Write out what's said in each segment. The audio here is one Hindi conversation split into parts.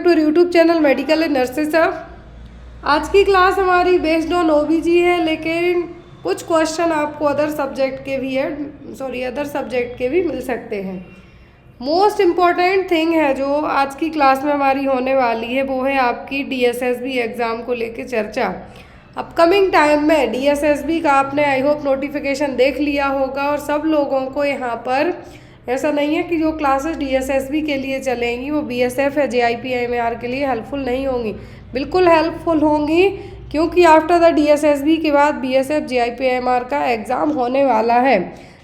To YouTube channel medical and nurses अब। आज की क्लास हमारी बेस्ड ऑन ओबीजी है, लेकिन कुछ क्वेश्चन आपको अदर सब्जेक्ट के भी मिल सकते हैं। मोस्ट इम्पॉर्टेंट थिंग है जो आज की क्लास में हमारी होने वाली है वो है आपकी डीएसएसबी एग्ज़ाम को लेके चर्चा। अपकमिंग टाइम में डीएसएसबी का आपने आई होप नोटिफिकेशन देख लिया होगा, और सब लोगों को यहाँ पर ऐसा नहीं है कि जो क्लासेस डीएसएसबी के लिए चलेंगी वो बीएसएफ या जेआईपीएमआर के लिए हेल्पफुल नहीं होंगी। बिल्कुल हेल्पफुल होंगी, क्योंकि आफ्टर द डीएसएसबी के बाद बीएसएफ जेआईपीएमआर का एग्ज़ाम होने वाला है।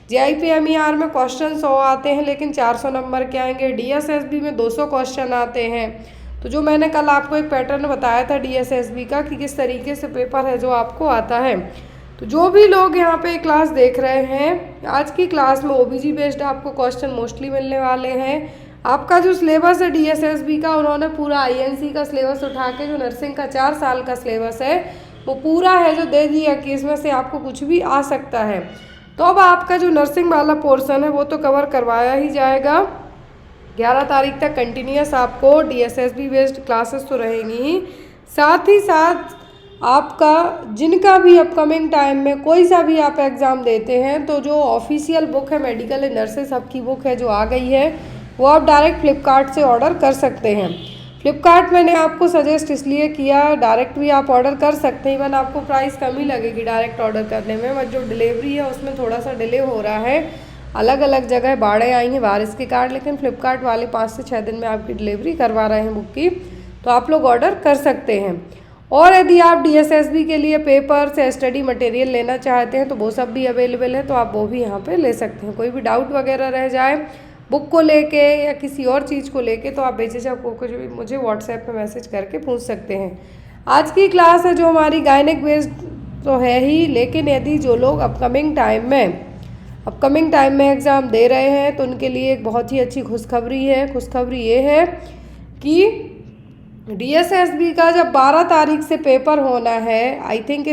जेआईपीएमआर में क्वेश्चन 100 आते हैं, लेकिन 400 नंबर के आएंगे। डीएसएसबी में 200 क्वेश्चन आते हैं। तो जो मैंने कल आपको एक पैटर्न बताया था डीएसएसबी का कि किस तरीके से पेपर है जो आपको आता है, तो जो भी लोग यहाँ पे क्लास देख रहे हैं, आज की क्लास में ओबीजी बेस्ड आपको क्वेश्चन मोस्टली मिलने वाले हैं। आपका जो सिलेबस है डीएसएसबी का, उन्होंने पूरा आईएनसी का सिलेबस उठा के जो नर्सिंग का 4 साल का सिलेबस है वो पूरा है जो दे दिया कि इसमें से आपको कुछ भी आ सकता है। तो अब आपका जो नर्सिंग वाला पोर्शन है वो तो कवर करवाया ही जाएगा। 11 तारीख तक कंटिन्यूस आपको डीएसएसबी बेस्ड क्लासेस तो रहेंगी ही, साथ ही साथ आपका जिनका भी अपकमिंग टाइम में कोई सा भी आप एग्ज़ाम देते हैं, तो जो ऑफिशियल बुक है मेडिकल एंड नर्सेस हब की बुक है जो आ गई है, वो आप डायरेक्ट फ्लिपकार्ट से ऑर्डर कर सकते हैं। फ्लिपकार्ट मैंने आपको सजेस्ट इसलिए किया, डायरेक्ट भी आप ऑर्डर कर सकते हैं। इवन आपको प्राइस कम ही लगेगी डायरेक्ट ऑर्डर करने में, बट जो डिलीवरी है उसमें थोड़ा सा डिले हो रहा है। अलग अलग जगह बाढ़ें आई हैं बारिश के कारण, लेकिन फ्लिपकार्ट वाले 5 से 6 दिन में आपकी डिलीवरी करवा रहे हैं बुक की, तो आप लोग ऑर्डर कर सकते हैं। और यदि आप डीएसएसबी के लिए पेपर्स या स्टडी मटेरियल लेना चाहते हैं तो वो सब भी अवेलेबल है, तो आप वो भी यहाँ पे ले सकते हैं। कोई भी डाउट वगैरह रह जाए बुक को लेके या किसी और चीज़ को लेके, तो आप बेझिझक कुछ भी मुझे व्हाट्सएप पे मैसेज करके पूछ सकते हैं। आज की क्लास है जो हमारी गायनिक बेस्ड तो है ही, लेकिन यदि जो लोग अपकमिंग टाइम में एग्ज़ाम दे रहे हैं तो उनके लिए एक बहुत ही अच्छी खुशखबरी है। खुशखबरी ये है कि डीएसएसबी का जब 12 तारीख से पेपर होना है, आई थिंक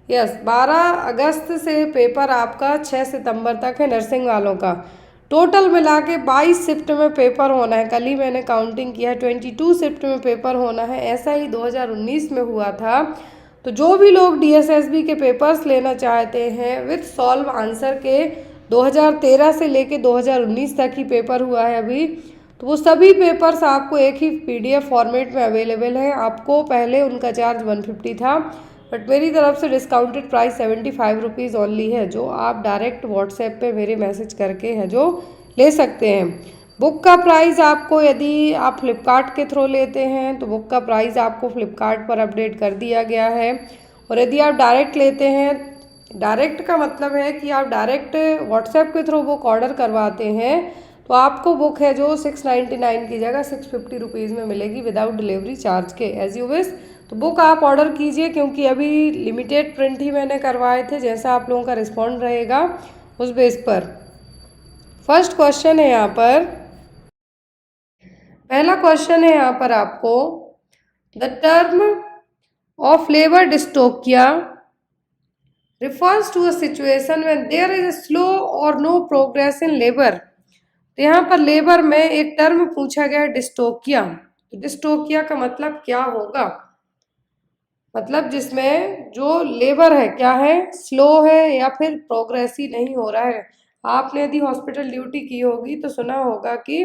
12 अगस्त से पेपर आपका 6 सितंबर तक है नर्सिंग वालों का। टोटल मिला के 22 शिफ्ट में पेपर होना है। कल ही मैंने काउंटिंग किया है, 22 शिफ्ट में पेपर होना है। ऐसा ही 2019 में हुआ था। तो जो भी लोग डीएसएसबी के पेपर्स लेना चाहते हैं विथ सॉल्व आंसर के, 2013 से लेके 2019 तक ही पेपर हुआ है अभी, तो वो सभी पेपर्स आपको एक ही पीडीएफ फॉर्मेट में अवेलेबल है। आपको पहले उनका चार्ज 150 था, बट मेरी तरफ से डिस्काउंटेड प्राइस 75 रुपीज़ ओनली है, जो आप डायरेक्ट व्हाट्सएप पे मेरे मैसेज करके है जो ले सकते हैं। बुक का प्राइस आपको, यदि आप फ्लिपकार्ट के थ्रू लेते हैं तो बुक का प्राइस आपको फ्लिपकार्ट पर अपडेट कर दिया गया है। और यदि आप डायरेक्ट लेते हैं, डायरेक्ट का मतलब है कि आप डायरेक्ट व्हाट्सएप के थ्रू बुक ऑर्डर करवाते हैं, तो आपको बुक है जो 699 की जगह 650 रुपीज़ में मिलेगी विदाउट डिलीवरी चार्ज के, एज यू विश। तो बुक आप ऑर्डर कीजिए, क्योंकि अभी लिमिटेड प्रिंट ही मैंने करवाए थे। जैसा आप लोगों का रिस्पॉन्ड रहेगा उस बेस पर। फर्स्ट क्वेश्चन है यहाँ पर, पहला क्वेश्चन है यहाँ पर आपको, the term of labour dystocia refers to a situation when there is a slow or no progress in labor। तो यहाँ पर लेबर में एक टर्म पूछा गया डिस्टोकिया। डिस्टोकिया का मतलब क्या होगा? मतलब जिसमें जो लेबर है क्या है, स्लो है या फिर प्रोग्रेस ही नहीं हो रहा है। आपने यदि हॉस्पिटल ड्यूटी की होगी तो सुना होगा कि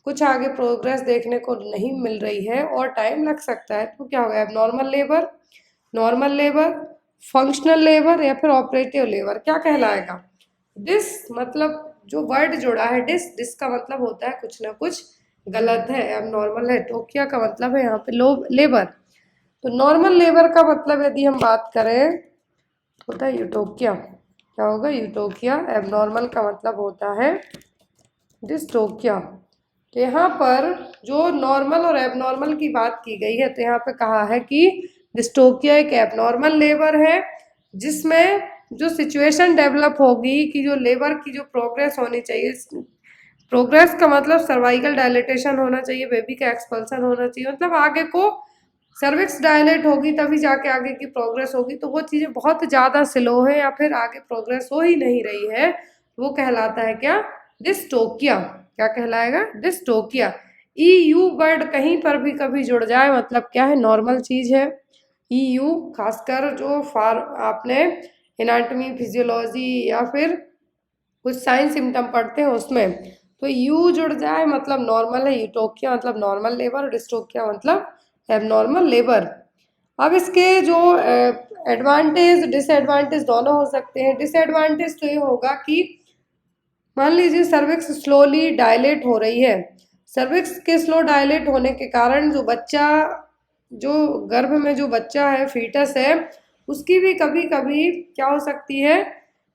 कुछ आगे प्रोग्रेस देखने को नहीं मिल रही है और टाइम लग सकता है। तो क्या होगा? नॉर्मल लेबर, फंक्शनल लेबर या फिर ऑपरेटिव लेबर क्या कहलाएगा? डिस मतलब जो वर्ड जुड़ा है डिस का मतलब होता है कुछ ना कुछ गलत है, अब नॉर्मल है। टोकिया का मतलब है यहाँ पे लेबर। तो नॉर्मल लेबर का मतलब यदि हम बात करें होता है यूटोकिया। क्या होगा? यूटोकिया। एबनॉर्मल का मतलब होता है डिस्टोकिया। तो यहाँ पर जो नॉर्मल और एबनॉर्मल की बात की गई है, तो यहाँ पे कहा है कि डिस्टोकिया एक एबनॉर्मल लेबर है जिसमें जो सिचुएशन डेवलप होगी कि जो लेबर की जो प्रोग्रेस होनी चाहिए, प्रोग्रेस का मतलब सर्वाइकल डायलेटेशन होना चाहिए, बेबी का एक्सपल्सन होना चाहिए, मतलब आगे को सर्विक्स डायलेट होगी तभी जाके आगे की प्रोग्रेस होगी। तो वो चीज़ें बहुत ज़्यादा स्लो है या फिर आगे प्रोग्रेस हो ही नहीं रही है, वो कहलाता है क्या? डिस्टोकिया। क्या कहलाएगा? डिस्टोकिया। EU वर्ड कहीं पर भी कभी जुड़ जाए मतलब क्या है, नॉर्मल चीज़ है। EU खासकर जो आपने एनाटॉमी फिजियोलॉजी या फिर कुछ साइंस सिम्टम पढ़ते हैं उसमें, तो यू जुड़ जाए मतलब नॉर्मल है। यूटोकिया मतलब नॉर्मल लेबर, डिस्टोकिया मतलब एबनॉर्मल लेबर। अब इसके जो एडवांटेज डिसएडवांटेज दोनों हो सकते हैं। डिसएडवांटेज तो ये होगा कि मान लीजिए सर्विक्स स्लोली डायलेट हो रही है। सर्विक्स के स्लो डायलेट होने के कारण जो बच्चा, जो गर्भ में जो बच्चा है, फीटस है, उसकी भी कभी कभी क्या हो सकती है,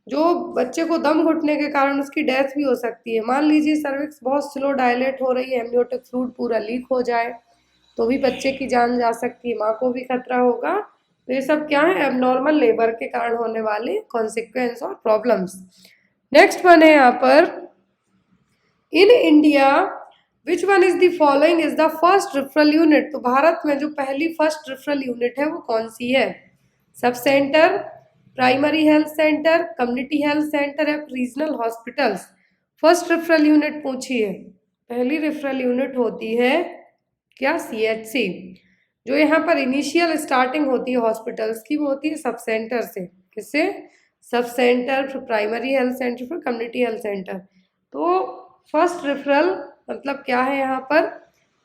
जो बच्चे को दम घुटने के कारण उसकी डेथ भी हो सकती है। मान लीजिए सर्विक्स बहुत स्लो डायलेट हो रही है, एमनियोटिक फ्लूइड पूरा लीक हो जाए तो भी बच्चे की जान जा सकती है, माँ को भी खतरा होगा। तो ये सब क्या है, एबनॉर्मल लेबर के कारण होने वाले कॉन्सिक्वेंस और प्रॉब्लम्स। नेक्स्ट वन है यहाँ पर, in India which one is the following is the first referral unit. तो भारत में जो पहली फर्स्ट रेफरल यूनिट है वो कौन सी है? Sub centre, primary health centre, community health centre या regional hospitals. First referral unit पूछी है, पहली रेफरल यूनिट होती है क्या? CHC। जो यहाँ पर इनिशियल स्टार्टिंग होती है हॉस्पिटल्स की वो होती है सब सेंटर से। किससे? सब सेंटर, फिर प्राइमरी हेल्थ सेंटर, फिर कम्युनिटी हेल्थ सेंटर। तो फर्स्ट रेफरल मतलब क्या है यहाँ पर?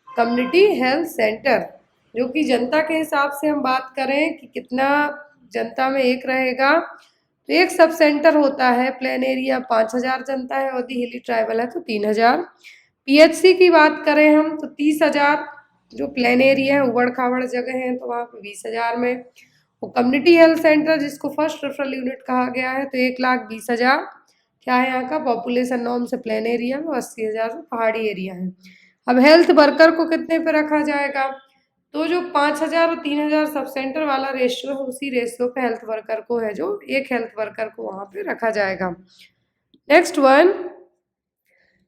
Community health centre. जो कि जनता के हिसाब से हम बात करें कि कितना जनता में एक रहेगा, तो एक सब सेंटर होता है, प्लेन एरिया 5000 जनता है और दी हिली ट्राइबल है तो 3000। PHC की बात करें हम तो 30,000, जो प्लेन एरिया है उबड़ खाबड़ जगह है तो वहाँ पे 20,000 में। और कम्युनिटी हेल्थ सेंटर जिसको फर्स्ट रेफरल यूनिट कहा गया है तो 1,20,000 क्या है यहाँ का पॉपुलेशन नॉर्म से, प्लेन एरिया में 80,000 पहाड़ी एरिया है। अब हेल्थ वर्कर को कितने पे रखा जाएगा? तो जो 5,000 और 3,000 सब सेंटर वाला रेशियो है उसी रेशियो पे हेल्थ वर्कर को है, जो एक हेल्थ वर्कर को वहाँ पे रखा जाएगा। Next one,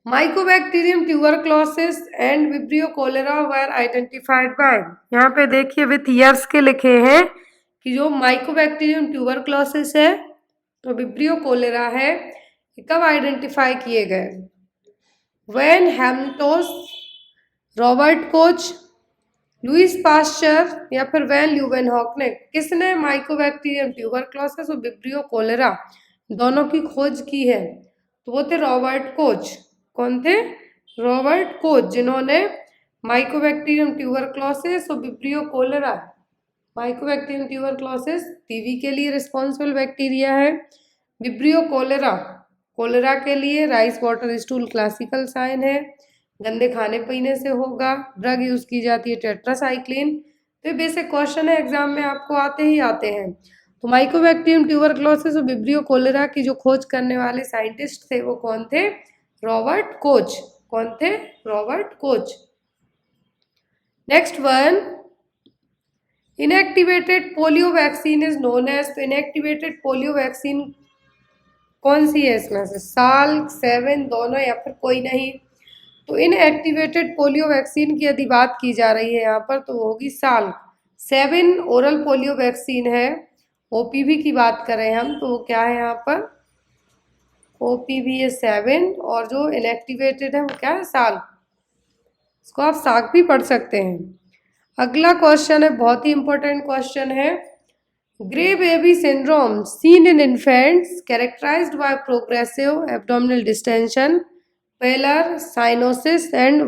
mycobacterium tuberculosis and vibrio cholera were identified by. यहाँ पे देखिए विथ ईयर्स के लिखे हैं कि जो माइकोबैक्टीरियम ट्यूबरक्लोसिस है तो विब्रियो कोलेरा है, कब आइडेंटिफाई किए गए? वेन हैमटोस, रॉबर्ट कोच, लुइस पास्चर या फिर वैन ल्यूवेनहॉक ने, किसने माइकोबैक्टीरियम ट्यूबरक्लोसिस और विब्रियो कोलेरा दोनों की खोज की है? तो वो थे रॉबर्ट कोच। कौन थे? रॉबर्ट कोच, जिन्होंने माइकोबैक्टीरियम ट्यूबरक्लोसिस और vibrio cholera, mycobacterium tuberculosis TB के लिए रिस्पॉन्सिबल बैक्टीरिया है, विब्रियो कोलेरा कोलेरा के लिए rice water stool classical sign है, गंदे खाने पीने से होगा, ड्रग यूज की जाती है टेट्रासाइक्लिन। तो ये बेसिक क्वेश्चन है, एग्जाम में आपको आते ही आते हैं। तो माइकोबैक्टीरियम ट्यूबरक्लोसिस और विब्रियो कोलेरा की जो खोज करने वाले साइंटिस्ट थे वो कौन थे? Robert Koch. कौन थे? Robert Koch. Next one, inactivated polio vaccine is known as. तो इनएक्टिवेटेड पोलियो वैक्सीन कौन सी है इसमें से? साल, 7, दोनों या फिर कोई नहीं? तो इनएक्टिवेटेड पोलियो वैक्सीन की यदि बात की जा रही है यहाँ पर तो वो होगी साल। 7 ओरल पोलियो वैक्सीन है। OPV की बात करें हम तो वो क्या है यहाँ पर? OPV है 7 और जो इनएक्टिवेटेड है वो क्या है? साल। इसको आप साग भी पढ़ सकते हैं। अगला क्वेश्चन है, बहुत ही इंपॉर्टेंट क्वेश्चन है, grey baby syndrome seen in infants characterised by progressive abdominal distension, pallor, cyanosis and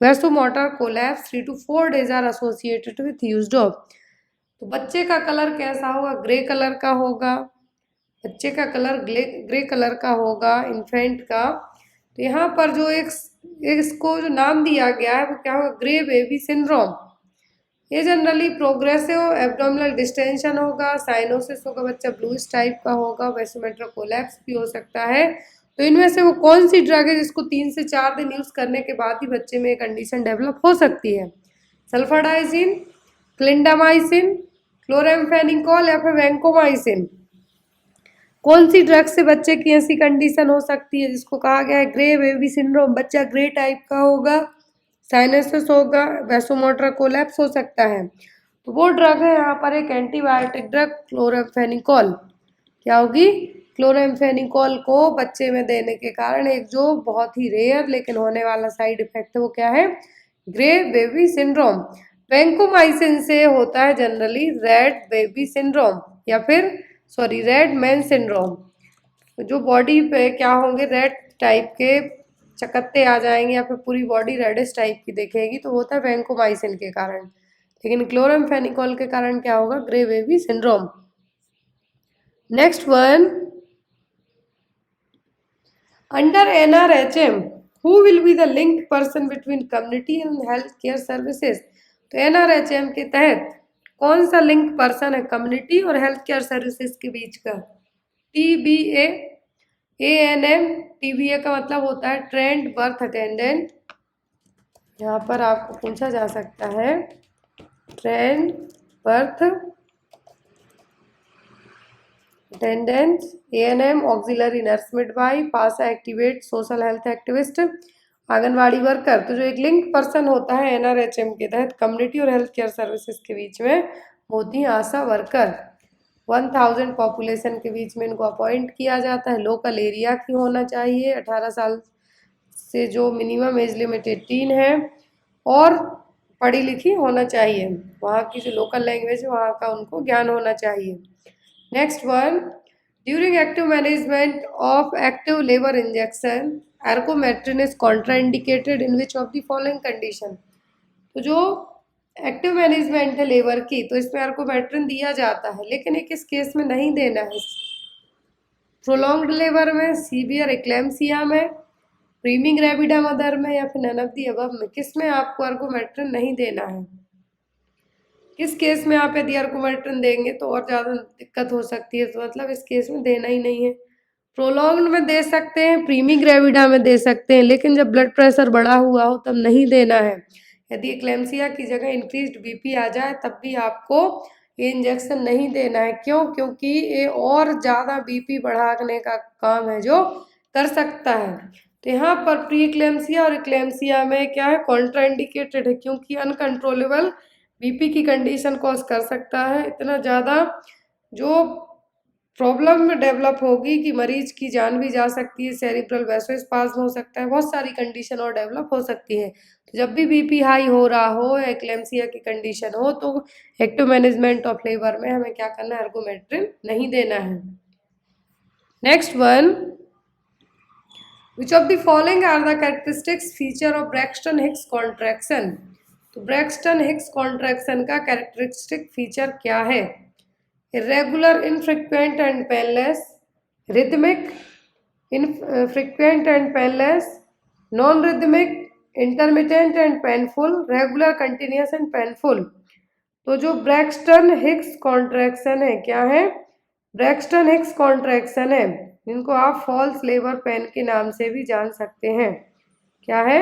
vasomotor collapse 3 to 4 days are associated with used of. तो बच्चे का कलर कैसा होगा? ग्रे कलर का होगा। बच्चे का कलर ग्रे कलर का होगा, इन्फेंट का। तो यहाँ पर जो एक इसको जो नाम दिया गया है वो क्या होगा? Grey baby syndrome. ये जनरली प्रोग्रेसिव एब्डोमिनल डिस्टेंशन होगा, साइनोसिस होगा, बच्चा ब्लूइश टाइप का होगा, वैसोमेट्रो कोलैप्स भी हो सकता है। तो इनमें से वो कौन सी ड्रग है जिसको 3 से 4 दिन यूज करने के बाद ही बच्चे में कंडीशन डेवलप हो सकती है? सल्फाडाइजिन, क्लिंडामाइसिन, क्लोरेम्फेनिकोल या फिर वैंकोमाइसिन। कौन सी ड्रग से बच्चे की ऐसी कंडीशन हो सकती है जिसको कहा गया है ग्रे बेबी सिंड्रोम? बच्चा ग्रे टाइप का होगा, साइनसिस होगा, वैसोमोटर कोलैप्स हो सकता है। तो वो ड्रग है यहाँ पर एक एंटीबायोटिक ड्रग क्लोरेम्फेनिकोल। क्या होगी? क्लोरेम्फेनिकोल को बच्चे में देने के कारण एक जो बहुत ही रेयर लेकिन होने वाला साइड इफेक्ट है वो क्या है? Grey baby syndrome. वैंकोमाइसिन से होता है जनरली रेड बेबी सिंड्रोम या फिर रेड मैन सिंड्रोम। जो बॉडी पे क्या होंगे, रेड टाइप के चकत्ते आ जाएंगे या फिर पूरी बॉडी रेडिश टाइप की दिखेगी, तो होता है वैंकोमाइसिन के कारण। लेकिन क्लोरामफेनिकोल के कारण क्या होगा, grey baby syndrome. Next one, under NRHM who will be the linked person between community and health care services। तो NRHM के तहत कौन सा लिंक पर्सन है कम्युनिटी और हेल्थ केयर सर्विसेज के बीच का? TBA, ANM। TBA का मतलब होता है ट्रेंड बर्थ अटेंडेंट। यहाँ पर आपको पूछा जा सकता है trained birth attendant. ANM auxiliary nurse midwife. पासा activate social health activist, anganwadi worker. तो जो एक लिंक पर्सन होता है NRHM के तहत कम्युनिटी और हेल्थ केयर सर्विसेज के बीच में, होती है आशा वर्कर। 1000 पॉपुलेशन के बीच में इनको अपॉइंट किया जाता है। लोकल एरिया की होना चाहिए, 18 साल से जो मिनिमम एज लिमिट 18 है, और पढ़ी लिखी होना चाहिए। वहाँ की जो लोकल लैंग्वेज है वहाँ का उनको ज्ञान होना चाहिए। Next one, during active management of active labour injection ergometrine is contraindicated in which of the following condition. तो जो एक्टिव मैनेजमेंट है लेबर की, तो इसमें एर्गोमेट्रिन दिया जाता है, लेकिन एक इस केस में नहीं देना है। प्रोलॉन्ग्ड लेबर में, सीवियर एक्लेम्सिया में, प्रीमी ग्रेविडा मदर में, या फिर नन ऑफ द अबव में, किस में आपको एर्गोमेट्रिन नहीं देना है? किस केस में आप यदि एर्गोमेट्रिन देंगे तो और ज़्यादा दिक्कत हो सकती है, तो मतलब इस केस में देना ही नहीं है। प्रोलॉन्ग्ड में दे सकते हैं, प्रीमी ग्रेविडा में दे सकते हैं, लेकिन जब ब्लड प्रेशर बढ़ा हुआ हो तब नहीं देना है। यदि एक्लेम्सिया की जगह इंक्रीज्ड BP आ जाए तब भी आपको ये इंजेक्शन नहीं देना है। क्यों? क्योंकि ये और ज़्यादा BP बढ़ाने का काम है जो कर सकता है। तो यहाँ पर प्री एक्लेम्सिया और एक्लेम्सिया में क्या है, कॉन्ट्राइंडिकेटेड है, क्योंकि अनकंट्रोलेबल BP की कंडीशन कॉज कर सकता है। इतना ज़्यादा जो प्रॉब्लम डेवलप होगी कि मरीज की जान भी जा सकती है, सेरिब्रल वैसोस्पाज्म हो सकता है, बहुत सारी कंडीशन और डेवलप हो सकती है। तो जब भी BP हाई हो रहा हो या एक्लेम्सिया की कंडीशन हो, तो एक्टिव मैनेजमेंट ऑफ लेबर में हमें क्या करना है, एर्गोमेट्रिन नहीं देना है। Next one, which of the following are the characteristics feature of Braxton Hicks contraction. तो ब्रैक्सटन हिक्स कॉन्ट्रैक्शन का कैरेक्टरिस्टिक फीचर क्या है? irregular, infrequent and painless, rhythmic, infrequent and painless, non-rhythmic, intermittent and painful, regular, continuous and painful। तो जो ब्रैक्सटन हिक्स कॉन्ट्रैक्शन है, क्या है? ब्रैक्सटन हिक्स कॉन्ट्रैक्शन है, जिनको आप फॉल्स लेबर पेन के नाम से भी जान सकते हैं। क्या है?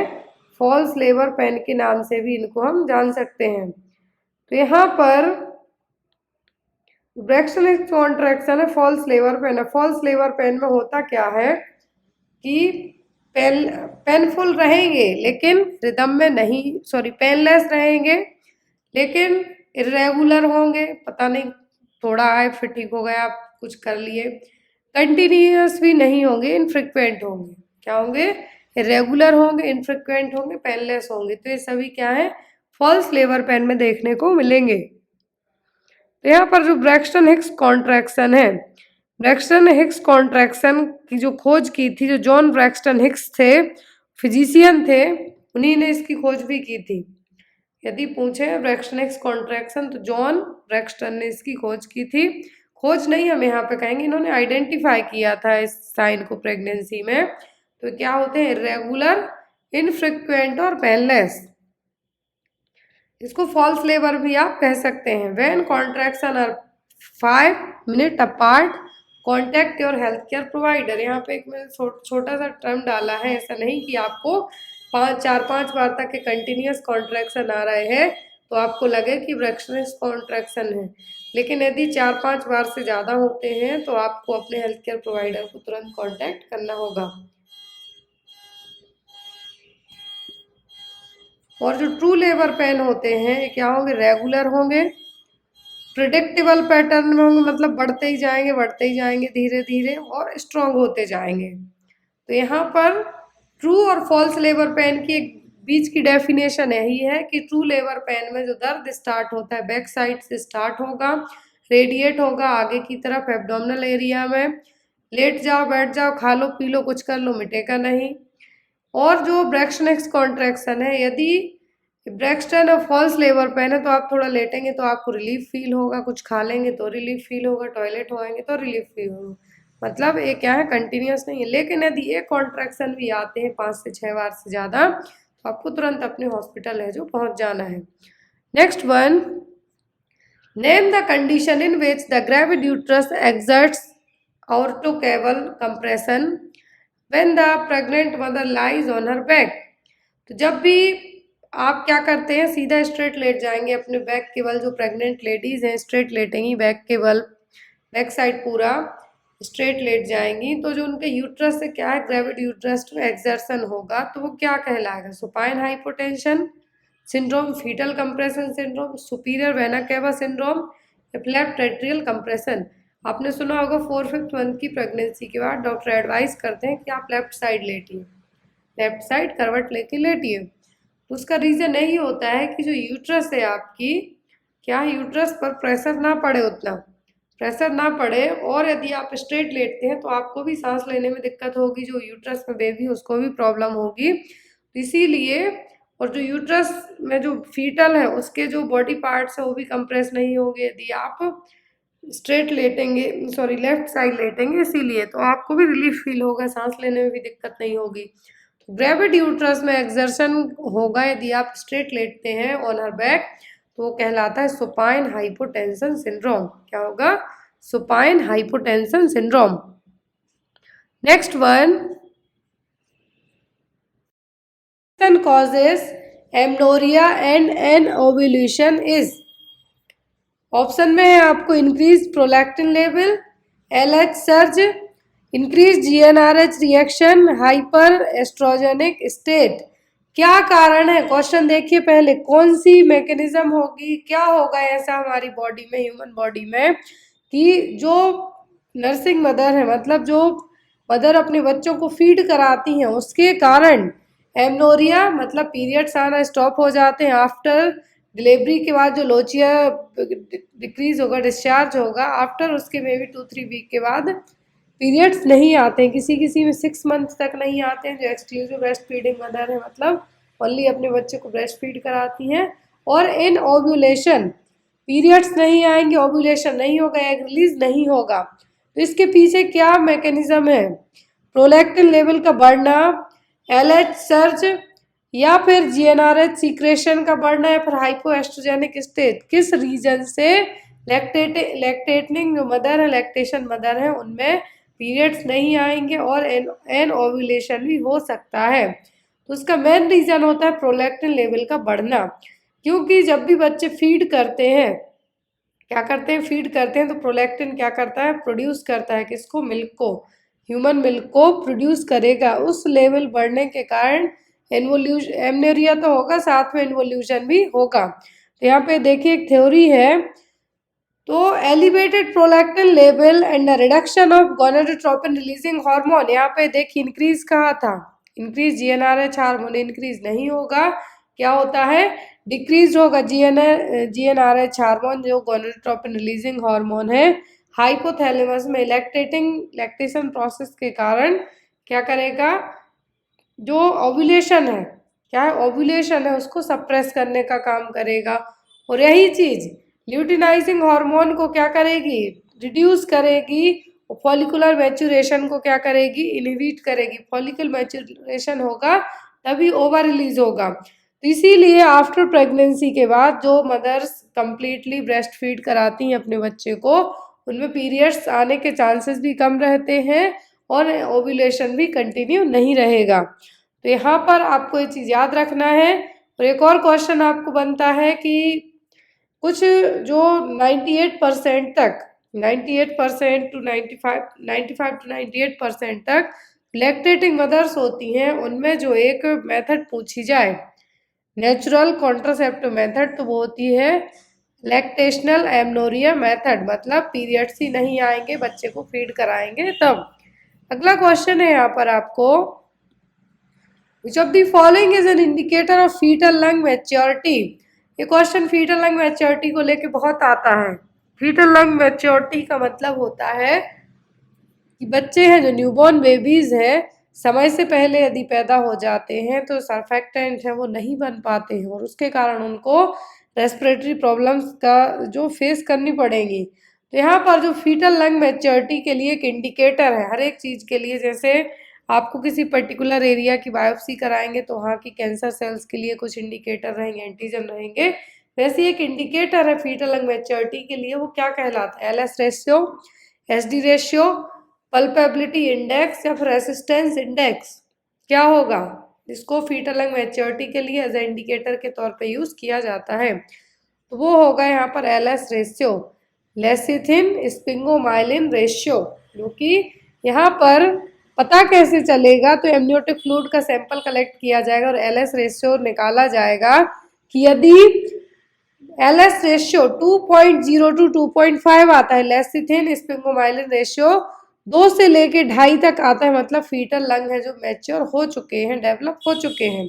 फॉल्स लेबर पेन के नाम से भी इनको हम जान सकते हैं। तो यहाँ पर ब्रैक्सटन हिक्स कॉन्ट्रैक्शन है, फॉल्स लेबर पेन है। फॉल्स लेबर पेन में होता क्या है कि पेनफुल रहेंगे लेकिन रिदम में नहीं, पेनलेस रहेंगे लेकिन इरेगुलर होंगे, पता नहीं थोड़ा आए फिर ठीक हो गया, आप कुछ कर लिए। कंटिन्यूस भी नहीं होंगे, इनफ्रिक्वेंट होंगे। क्या होंगे? इरेगुलर होंगे, इनफ्रिक्वेंट होंगे, पेनलेस होंगे। तो ये सभी क्या है, फॉल्स लेबर पेन में देखने को मिलेंगे। तो यहाँ पर जो ब्रैक्सटन हिक्स कॉन्ट्रैक्शन है, ब्रैक्सटन हिक्स कॉन्ट्रैक्शन की जो खोज की थी, जो जॉन ब्रैक्सटन हिक्स थे, फिजिशियन थे, उन्हीं ने इसकी खोज भी की थी। यदि पूछे ब्रैक्सटन हिक्स कॉन्ट्रैक्शन, तो जॉन ब्रैक्सटन ने इसकी खोज की थी। खोज नहीं हम यहाँ पे कहेंगे, इन्होंने आइडेंटिफाई किया था इस साइन को प्रेगनेंसी में। तो क्या होते हैं? इरेगुलर, इनफ्रिक्वेंट और पेनलेस। इसको फॉल्स लेबर भी आप कह सकते हैं। When contraction are 5 minute apart, contact your health care provider. यहाँ पे एक मैंने छोटा सा टर्म डाला है, ऐसा नहीं कि आपको 4-5 बार तक के कंटिन्यूस कॉन्ट्रैक्शन आ रहे हैं तो आपको लगे कि ब्रैक्सटन कॉन्ट्रैक्शन है, लेकिन यदि 4-5 बार से ज़्यादा होते हैं तो आपको अपने हेल्थ केयर प्रोवाइडर को तुरंत कॉन्टैक्ट करना होगा। और जो ट्रू लेबर पेन होते हैं, ये क्या होंगे? रेगुलर होंगे, प्रिडिक्टेबल पैटर्न में होंगे, मतलब बढ़ते ही जाएंगे धीरे धीरे और स्ट्रॉन्ग होते जाएंगे। तो यहाँ पर ट्रू और फॉल्स लेबर पेन की एक बीच की डेफिनेशन यही है कि ट्रू लेबर पेन में जो दर्द स्टार्ट होता है बैक साइड से स्टार्ट होगा, रेडिएट होगा आगे की तरफ एब्डोमिनल एरिया में। लेट जाओ, बैठ जाओ, खा लो, पी लो, कुछ कर लो, मिटेगा नहीं। और जो ब्रैक्शन एक्स कॉन्ट्रैक्शन है, यदि ब्रैक्सटन और फॉल्स लेबर पेन है तो आप थोड़ा लेटेंगे तो आपको रिलीफ फील होगा, कुछ खा लेंगे तो रिलीफ फील होगा, टॉयलेट होएंगे तो रिलीफ फील होगा। मतलब ये क्या है, कंटिन्यूस नहीं है। लेकिन यदि एक कॉन्ट्रैक्शन भी आते हैं 5 से 6 बार से ज़्यादा तो आपको तुरंत अपने हॉस्पिटल है जो पहुंच जाना है। Next one, name the condition in which the gravid uterus exerts aortocaval compression when the pregnant mother lies on her back. तो जब भी आप क्या करते हैं, सीधा स्ट्रेट लेट जाएंगे अपने बैक के बल। जो प्रेग्नेंट लेडीज हैं स्ट्रेट लेटेंगी बैक के बल, बैक साइड पूरा स्ट्रेट लेट जाएंगी, तो जो उनके यूट्रस से क्या है, ग्रेविड यूट्रस में एक्सर्शन होगा तो वो क्या कहलाएगा, supine hypotension syndrome, foetal compression syndrome, superior vena cava syndrome, left atrial compression. आपने सुना होगा 4-5 मंथ की प्रेगनेंसी के बाद डॉक्टर एडवाइस करते हैं कि आप लेफ्ट साइड लेटिए, लेफ्ट साइड करवट लेके लेटिए। तो उसका रीज़न यही होता है कि जो यूट्रस है आपकी, क्या यूट्रस पर प्रेशर ना पड़े, उतना प्रेशर ना पड़े। और यदि आप स्ट्रेट लेटते हैं तो आपको भी सांस लेने में दिक्कत होगी, जो यूट्रस में बेबी है उसको भी प्रॉब्लम होगी। इसीलिए, और जो यूट्रस में जो फीटल है उसके जो बॉडी पार्ट्स है वो भी कंप्रेस नहीं होंगे यदि आप स्ट्रेट लेटेंगे, सॉरी लेफ्ट साइड लेटेंगे, इसीलिए तो आपको भी रिलीफ फील होगा, सांस लेने में भी दिक्कत नहीं होगी। तो ग्रेविड यूट्रस में एक्सर्शन होगा यदि आप स्ट्रेट लेटते हैं ऑन हर बैक, तो वो कहलाता है सुपाइन हाइपोटेंशन सिंड्रोम। क्या होगा, supine hypotension syndrome. Next one, causes amenorrhoea and anovulation is. Option में है आपको increase prolactin level, LH surge, increase GnRH reaction, hyperoestrogenic state. क्या कारण है, क्वेश्चन देखिए पहले, कौन सी मैकेनिज्म होगी, क्या होगा ऐसा हमारी बॉडी में, ह्यूमन बॉडी में, कि जो नर्सिंग मदर है, मतलब जो मदर अपने बच्चों को फीड कराती हैं, उसके कारण एमनोरिया मतलब पीरियड्स आना स्टॉप हो जाते हैं। आफ्टर डिलीवरी के बाद जो लोचिया डिक्रीज होगा, डिस्चार्ज होगा, आफ्टर उसके मे बी 2-3 वीक के बाद पीरियड्स नहीं आते हैं, किसी में 6 मंथ तक नहीं आते हैं, जो एक्सक्लूसिव ब्रेस्ट फीडिंग मदर है, मतलब ओनली अपने बच्चे को ब्रेस्ट फीड कराती हैं। और इन ओव्यूलेशन पीरियड्स नहीं आएंगे, ओव्यूलेशन नहीं होगा, एग रिलीज नहीं होगा। तो इसके पीछे क्या मैकेनिज्म है, प्रोलैक्टिन लेवल का बढ़ना, LH सर्ज, या फिर GnRH सीक्रेशन का बढ़ना, या फिर हाइपोएस्ट्रोजेनिक स्टेट। किस रीजन से लैक्टेटिंग जो मदर है, लैक्टेशन मदर है, उनमें पीरियड्स नहीं आएंगे और एन ओव्यूलेशन भी हो सकता है। तो उसका मेन रीजन होता है प्रोलैक्टिन लेवल का बढ़ना। क्योंकि जब भी बच्चे फीड करते हैं, क्या करते हैं, फीड करते हैं, तो प्रोलैक्टिन क्या करता है, प्रोड्यूस करता है, किसको, मिल्क को, ह्यूमन मिल्क को प्रोड्यूस करेगा। उस लेवल बढ़ने के कारण इन्वोल्यूशन, एमनोरिया तो होगा, साथ में इन्वोल्यूशन भी होगा। तो यहाँ पे देखिए एक थ्योरी है, तो elevated prolactin level and reduction of gonadotropin releasing hormone, यहाँ पे देखिए इंक्रीज कहा था, इंक्रीज GnRH हार्मोन इंक्रीज नहीं होगा, क्या होता है, डिक्रीज होगा GnRH हार्मोन, जो गोनाडोट्रोपिन रिलीजिंग हार्मोन है। हाइपोथैलेमस में लैक्टेशन प्रोसेस के कारण क्या करेगा, जो ओव्यूलेशन है, क्या है, ओव्यूलेशन है, उसको सप्रेस करने का काम करेगा। और यही चीज ल्यूटिनाइजिंग हार्मोन को क्या करेगी, रिड्यूस करेगी, और फॉलिकुलर मैच्योरेशन को क्या करेगी, इनहिबिट करेगी। फॉलिकल मैच्योरेशन होगा तभी ओवर रिलीज होगा। तो इसीलिए आफ्टर प्रेगनेंसी के बाद जो मदर्स कंप्लीटली ब्रेस्ट फीड कराती हैं अपने बच्चे को, उनमें पीरियड्स आने के चांसेस भी कम रहते हैं और ओव्यूलेशन भी कंटिन्यू नहीं रहेगा। तो यहाँ पर आपको ये चीज़ याद रखना है। और एक और क्वेश्चन आपको बनता है कि कुछ जो 98% तक, 98% टू 98% तक लैक्टेटिंग मदर्स होती हैं, उनमें जो एक मेथड पूछी जाए नेचुरल कॉन्ट्रासेप्टिव मेथड, तो वो होती है लैक्टेशनल एमनोरिया मेथड, मतलब पीरियड्स ही नहीं आएंगे, बच्चे को फीड कराएंगे तब। अगला क्वेश्चन है यहाँ पर आपको, which of the following is an indicator of fetal lung maturity. ये क्वेश्चन फीटल लंग मैच्योरिटी को लेके बहुत आता है। फीटल लंग मैच्योरिटी का मतलब होता है कि बच्चे हैं जो न्यूबॉर्न बेबीज हैं, समय से पहले यदि पैदा हो जाते हैं तो सर्फेक्टेंट हैं वो नहीं बन पाते हैं और उसके कारण उनको रेस्पिरेटरी प्रॉब्लम्स का जो फेस करनी पड़ेंगी। तो यहाँ पर जो फीटल लंग मैच्योरिटी के लिए एक इंडिकेटर है हर एक चीज़ के लिए, जैसे आपको किसी पर्टिकुलर एरिया की बायोप्सी कराएंगे तो वहाँ की कैंसर सेल्स के लिए कुछ इंडिकेटर रहेंगे, एंटीजन रहेंगे, वैसे ही एक इंडिकेटर है फीटल लंग मैच्योरिटी के लिए। वो क्या कहलाता है? LS ratio, SD ratio, palpability index या फिर रेसिस्टेंस इंडेक्स। क्या होगा? इसको फीटल लंग मैच्योरिटी के लिए एज ए इंडिकेटर के तौर पे यूज किया जाता है। तो वो होगा यहाँ पर LS रेशियो, लेसिथिन स्पिंगोमाइलिन रेशियो, जो कि यहाँ पर पता कैसे चलेगा? तो एमनियोटिक फ्लूइड का सैंपल कलेक्ट किया जाएगा और LS रेशियो निकाला जाएगा कि यदि LS रेशियो 2.0 to 2.5 आता है, लेसिथिन स्पिंगोमाइलिन रेशियो 2 से लेके 2.5 तक आता है, मतलब फीटल लंग है जो मैच्योर हो चुके हैं, डेवलप हो चुके हैं।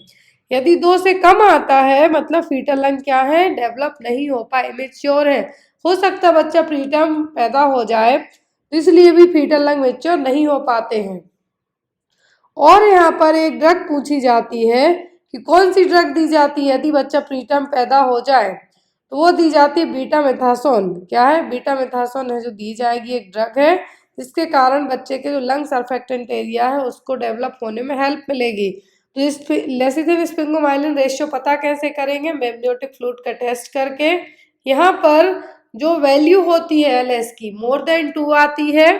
यदि 2 से कम आता है मतलब फीटल लंग क्या है? डेवलप नहीं हो पाए, इमेच्योर है। हो सकता है बच्चा प्रीटर्म पैदा हो जाए, तो इसलिए भी फीटल लंग मैच्योर नहीं हो पाते हैं। और यहाँ पर एक ड्रग पूछी जाती है कि कौन सी ड्रग दी जाती है यदि बच्चा प्रीटर्म पैदा हो जाए, तो वो दी जाती है बीटा मेथासोन। क्या है? बीटा मेथासोन है जो दी जाएगी, एक ड्रग है जिसके कारण बच्चे के जो लंग सर्फेक्टेंट एरिया है उसको डेवलप होने में हेल्प मिलेगी। तो इस लेसिथिन स्पिंगोमाइलिन रेशियो पता कैसे करेंगे? एमनियोटिक फ्लूइड का टेस्ट करके। यहाँ पर जो वैल्यू होती है LS की मोर देन 2 आती है,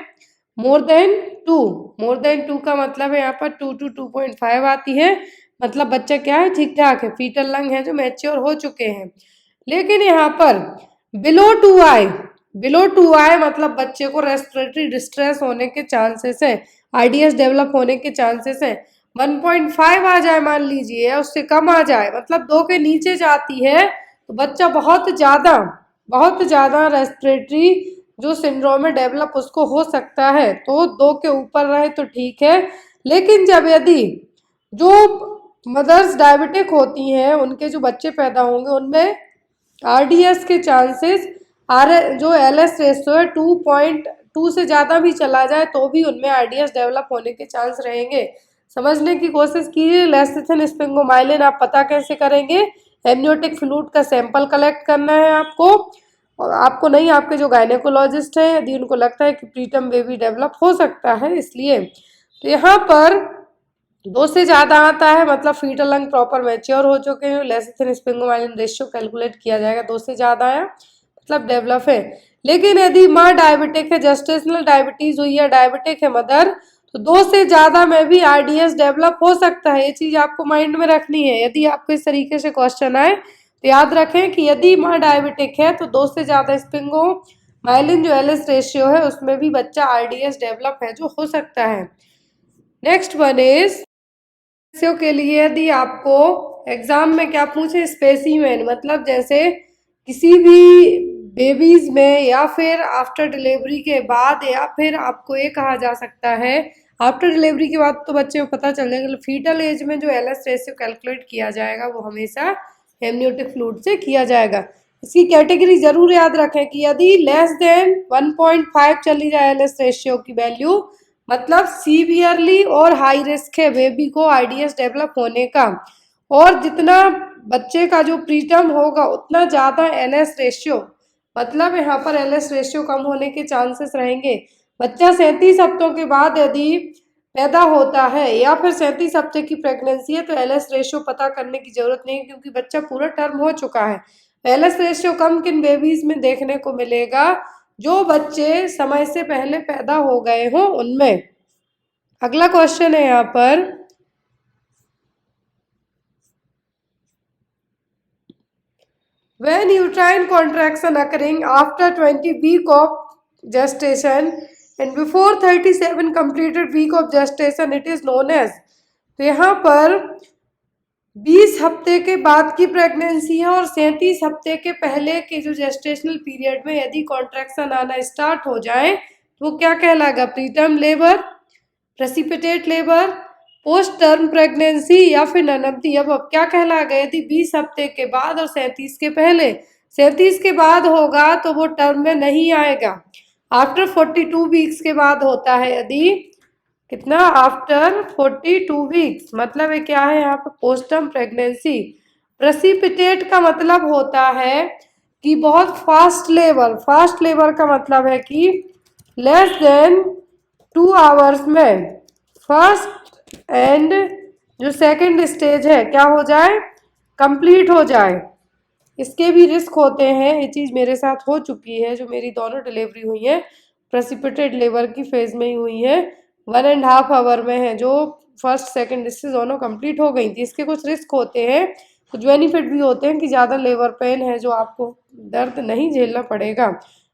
मोर देन टू का मतलब है यहाँ पर 2 to 2.5 आती है, मतलब बच्चा क्या है? ठीक ठाक है, फीटल लंग है जो मैच्योर हो चुके हैं। लेकिन यहाँ पर बिलो टू आई मतलब बच्चे को रेस्पिरेटरी डिस्ट्रेस होने के चांसेस है, IDS डेवलप होने के चांसेस है। 1.5 आ जाए मान लीजिए, या उससे कम आ जाए, मतलब 2 के नीचे जाती है तो बच्चा बहुत ज़्यादा रेस्पिरेटरी जो सिंड्रोम है डेवलप उसको हो सकता है। तो 2 के ऊपर रहे तो ठीक है, लेकिन जब यदि जो मदर्स डायबिटिक होती हैं उनके जो बच्चे पैदा होंगे उनमें RDS के चांसेस जो LS रेशियो है 2.2 से ज़्यादा भी चला जाए तो भी उनमें RDS डेवलप होने के चांस रहेंगे। समझने की कोशिश कीजिए। लेसिथिन स्पिंगोमाइलिन आप पता कैसे करेंगे? एमनियोटिक फ्लूइड का सैंपल कलेक्ट करना है आपको, और आपको नहीं, आपके जो गायनेकोलॉजिस्ट हैं यदि उनको लगता है कि प्रीटर्म बेबी डेवलप हो सकता है इसलिए। तो यहाँ पर 2 से ज़्यादा आता है मतलब फीटल लंग प्रॉपर मैच्योर हो चुके हैं, लेसिथिन स्पिंगोमाइलिन रेशियो कैलकुलेट किया जाएगा। 2 से ज़्यादा आया मतलब डेवलप है। लेकिन यदि माँ डायबिटिक है, जेस्टेशनल डायबिटीज हुई है, डायबिटिक है मदर, तो 2 से ज़्यादा में भी RDS डेवलप हो सकता है। ये चीज़ आपको माइंड में रखनी है। यदि आपको इस तरीके से क्वेश्चन आए तो याद रखें कि यदि माँ डायबिटिक है तो 2 से ज़्यादा स्पिंगोमाइलिन जो LS रेशियो है उसमें भी बच्चा RDS डेवलप है जो हो सकता है। नेक्स्ट वन इज के लिए यदि आपको एग्जाम में क्या पूछे? स्पेसिमेन, मतलब जैसे किसी भी बेबीज में या फिर आफ्टर डिलीवरी के बाद, या फिर आपको ये कहा जा सकता है आफ्टर डिलीवरी के बाद तो बच्चे को पता चल जाएगा, फीटल एज में जो LS रेशियो कैलकुलेट किया जाएगा वो हमेशा एमनियोटिक फ्लूइड से किया जाएगा। इसकी कैटेगरी जरूर याद रखें कि यदि लेस देन 1.5 चली जाए LS रेशियो की वैल्यू, मतलब सीवियरली और हाई रिस्क है बेबी को IDS डेवलप होने का, और जितना बच्चे का जो प्रीटर्म होगा उतना ज़्यादा LS रेशियो, मतलब यहाँ पर LS रेशियो कम होने के चांसेस रहेंगे। बच्चा 37 हफ्तों के बाद यदि पैदा होता है या फिर 37 हफ्ते की प्रेगनेंसी है तो LS रेशियो पता करने की जरूरत नहीं, क्योंकि बच्चा पूरा टर्म हो चुका है। LS रेशियो कम किन बेबीज में देखने को मिलेगा? जो बच्चे समय से पहले पैदा हो गए हों उनमें। अगला क्वेश्चन है यहाँ पर, when uterine contraction occurring after 20 week of gestation and before 37 completed week of gestation it is known as। तो यहाँ पर 20 हफ्ते के बाद की प्रेगनेंसी है और 37 हफ्ते के पहले के जो जेस्टेशनल पीरियड में यदि कॉन्ट्रैक्शन आना स्टार्ट हो जाए तो वो क्या कहलाएगा? Preterm labour, precipitate labour, post term pregnancy या फिर नन ऑफ दी अब क्या कहला गए थी, 20 हफ्ते के बाद और 37 के पहले। 37 के बाद होगा तो वो टर्म में नहीं आएगा। आफ्टर 42 वीक्स के बाद होता है, यदि कितना, आफ्टर 42 वीक्स, मतलब ये क्या है यहाँ पे पोस्ट टर्म प्रेगनेंसी। प्रेसिपिटेट का मतलब होता है कि बहुत फास्ट लेबर, फास्ट लेबर का मतलब है कि लेस देन 2 आवर्स में फर्स्ट एंड जो सेकंड स्टेज है क्या हो जाए, कंप्लीट हो जाए। इसके भी रिस्क होते हैं, ये चीज़ मेरे साथ हो चुकी है, जो मेरी दोनों डिलीवरी हुई है प्रेसिपिटेट लेबर की फेज में ही हुई है, 1.5 आवर में है, जो फर्स्ट सेकंड स्टेज दोनों कंप्लीट हो गई थी। इसके कुछ रिस्क होते हैं, कुछ बेनिफिट भी होते हैं कि ज़्यादा लेबर पेन है जो आपको दर्द नहीं झेलना पड़ेगा,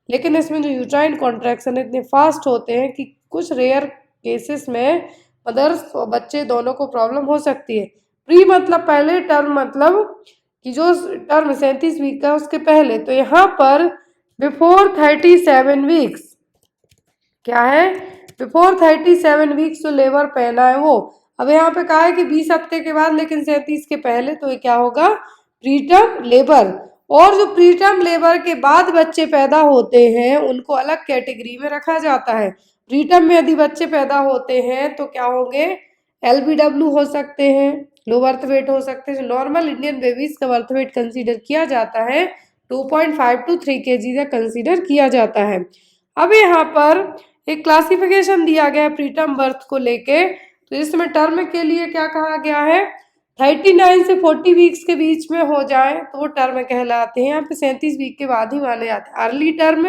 लेकिन इसमें जो यूट्राइन कॉन्ट्रैक्शन इतने फास्ट होते हैं कि कुछ रेयर केसेस में मदर्स और बच्चे दोनों को प्रॉब्लम हो सकती है। प्री मतलब पहले, टर्म मतलब कि जो टर्म 37 वीक का उसके पहले। तो यहाँ पर बिफोर 37 वीक्स क्या है, बिफोर 37 वीक्स जो लेबर पहना है वो। अब यहाँ पे कहा है कि 20 हफ्ते के बाद लेकिन 37 के पहले, तो ये क्या होगा, प्रीटर्म लेबर। और जो प्रीटर्म लेबर के बाद बच्चे पैदा होते हैं उनको अलग कैटेगरी में रखा जाता है। प्रीटर्म में यदि बच्चे पैदा होते हैं तो क्या होंगे, LBW हो सकते हैं, लो बर्थ वेट हो सकते हैं। नॉर्मल इंडियन बेबीज का बर्थ वेट कंसीडर किया जाता है 2.5 to 3 kg तक कंसीडर किया जाता है। अब यहाँ पर एक क्लासिफिकेशन दिया गया है प्रीटर्म बर्थ को लेके, तो इसमें टर्म के लिए क्या कहा गया है, 39 से 40 वीक्स के बीच में हो जाए तो वो टर्म कहलाते हैं। यहाँ पे 37 वीक के बाद ही माने जाते हैं। अर्ली टर्म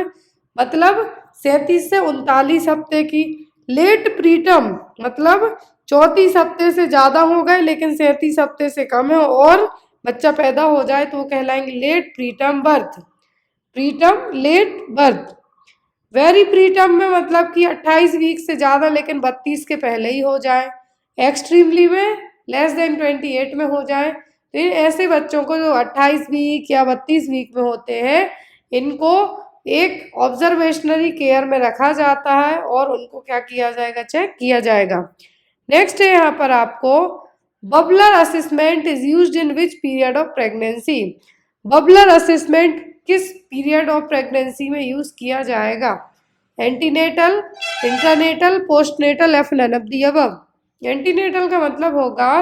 मतलब 37 से 39 हफ्ते की। लेट प्रीटर्म मतलब 34 हफ्ते से ज़्यादा हो गए लेकिन 37 हफ्ते से कम है और बच्चा पैदा हो जाए तो वो कहलाएंगे late preterm birth, preterm late birth. Very preterm में मतलब कि 28 वीक से ज़्यादा लेकिन 32 के पहले ही हो जाए। एक्सट्रीमली में लेस देन 28 में हो जाए। तो इन ऐसे बच्चों को जो 28 वीक या 32 वीक में होते हैं इनको एक ऑब्जर्वेशनरी केयर में रखा जाता है और उनको क्या किया जाएगा, चेक किया जाएगा। नेक्स्ट है यहाँ पर आपको bubbler assessment is used in which period of pregnancy. Bubbler assessment किस पीरियड ऑफ प्रेगनेंसी में यूज किया जाएगा, एंटीनेटल, इंटरनेटल, पोस्टनेटल या फिर none of the above. Antenatal का मतलब होगा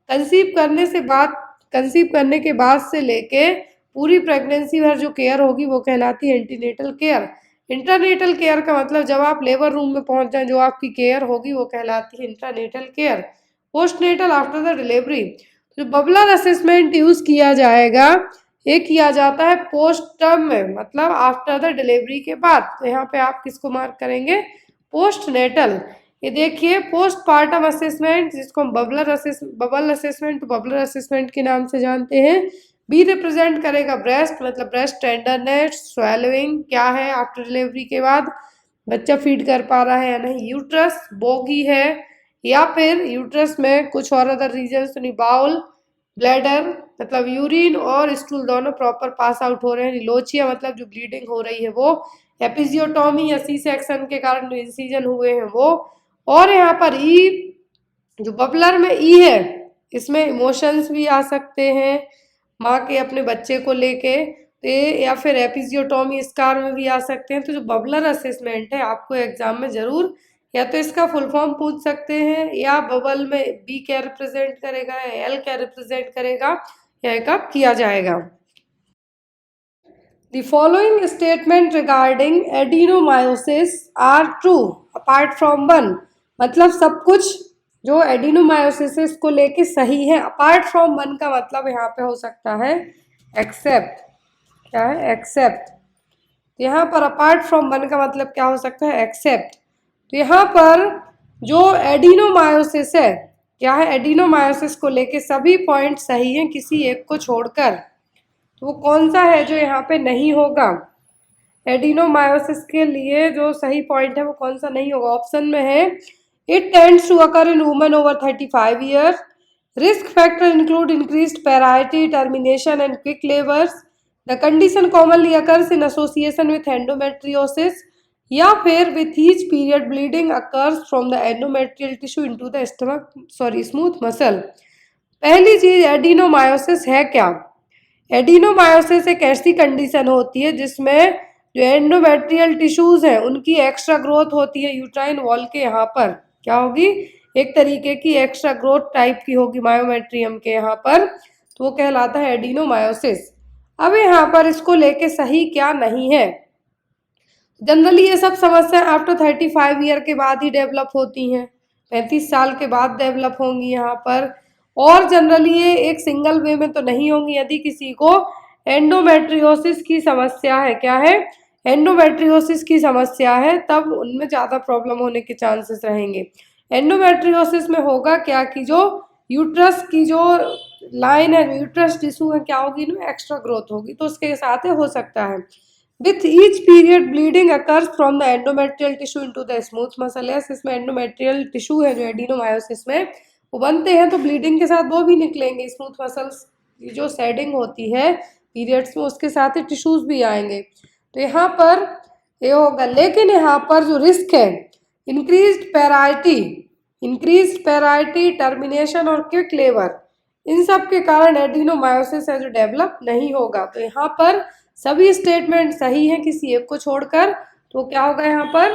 कंसीव करने के बाद से लेके पूरी प्रेगनेंसी भर जो केयर होगी वो कहलाती है एंटीनेटल केयर। इंटरनेटल केयर का मतलब जब आप लेबर रूम में पहुंच जाए जो आपकी केयर होगी वो कहलाती है intranatal care. Postnatal after the delivery. जो बबलर असेसमेंट यूज किया जाएगा ये किया जाता है पोस्ट टर्म में, मतलब आफ्टर द डिलीवरी के बाद। तो यहाँ पे आप किसको मार्क करेंगे, पोस्ट नेटल। ये देखिए पोस्टपार्टम असेसमेंट जिसको हम बबल असेसमेंट के नाम से जानते हैं। बी रिप्रेजेंट करेगा ब्रेस्ट, मतलब ब्रेस्ट टेंडरनेस, स्वेलविंग क्या है आफ्टर डिलीवरी के बाद, बच्चा फीड कर पा रहा है या नहीं। यूट्रस बोगी है या फिर यूट्रस में कुछ और अदर रीजन्स तो नहीं। बाउल, ब्लैडर मतलब यूरिन और स्टूल दोनों प्रॉपर पास आउट हो रहे हैं। निलोचिया मतलब जो ब्लीडिंग हो रही है वो। एपिजियोटोमी या सी सेक्शन के कारण जो इंसिजन हुए हैं वो। और यहाँ पर ई, जो बबलर में ई है इसमें इमोशंस भी आ सकते हैं माँ के अपने बच्चे को लेके, या फिर एपिजियोटोमी स्कार में भी आ सकते हैं। तो जो बबलर असेसमेंट है आपको एग्जाम में जरूर या तो इसका फुल फॉर्म पूछ सकते हैं, या बबल में बी क्या रिप्रेजेंट करेगा या एल क्या रिप्रेजेंट करेगा, या कब किया जाएगा। The following statement regarding adenomyosis are true apart from one। मतलब सब कुछ जो एडिनोमायोसिस को लेके सही है, अपार्ट फ्रॉम वन का मतलब यहाँ पे हो सकता है एक्सेप्ट। क्या है, एक्सेप्ट। यहाँ पर अपार्ट फ्रॉम वन का मतलब क्या हो सकता है, एक्सेप्ट। तो यहाँ पर जो एडिनोमायोसिस है, क्या है, एडिनोमायोसिस को लेके सभी पॉइंट सही हैं किसी एक को छोड़कर। तो वो कौन सा है जो यहाँ पे नहीं होगा, एडिनोमायोसिस के लिए जो सही पॉइंट है वो कौन सा नहीं होगा। ऑप्शन में है it tends to occur in women over 35 years. Risk factor include increased parity, termination and quick labours. The condition commonly occurs in association with endometriosis. या फिर with each period bleeding occurs from the endometrial tissue into the smooth muscle. पहली चीज एडिनोमायोसिस है क्या? एडिनोमायोसिस एक ऐसी कंडीशन होती है जिसमें जो एंडोमेट्रियल टिश्यूज हैं उनकी एक्स्ट्रा ग्रोथ होती है यूट्राइन वॉल के यहाँ पर। क्या होगी? एक तरीके की एक्स्ट्रा ग्रोथ टाइप की होगी मायोमेट्रियम के यहाँ पर, तो वो कहलाता है एडिनोमायोसिस। अब यहाँ पर इसको लेके सही क्या नहीं है। जनरली ये सब समस्याएं आफ्टर 35 ईयर के बाद ही डेवलप होती हैं, 35 साल के बाद डेवलप होंगी यहाँ पर, और जनरली ये एक सिंगल वे में तो नहीं होंगी। यदि किसी को एंडोमेट्रियोसिस की समस्या है, क्या है? एंडोमेट्रियोसिस की समस्या है, तब उनमें ज़्यादा प्रॉब्लम होने के चांसेस रहेंगे। एंडोमेट्रियोसिस में होगा क्या कि जो यूट्रस की जो लाइन है, यूट्रस टिश्यू है, क्या होगी? इनमें एक्स्ट्रा ग्रोथ होगी, तो उसके साथ हो सकता है। With each period bleeding occurs from the endometrial tissue into the smooth muscle। इसमें एंडोमेट्रियल टिश्यू है जो एडिनोमायोसिस में वो बनते हैं, तो ब्लीडिंग के साथ वो भी निकलेंगे। स्मूथ मसल्स की जो शेडिंग होती है पीरियड्स में, उसके साथ ही टिश्यूज भी आएंगे, तो यहाँ पर ये होगा। लेकिन यहाँ पर जो रिस्क है इंक्रीज पैराइटी, टर्मिनेशन और क्विक लेबर, इन सब के कारण एडिनोमायोसिस है जो डेवलप नहीं होगा। तो यहाँ पर सभी स्टेटमेंट सही हैं किसी एक को छोड़कर, तो क्या होगा यहाँ पर?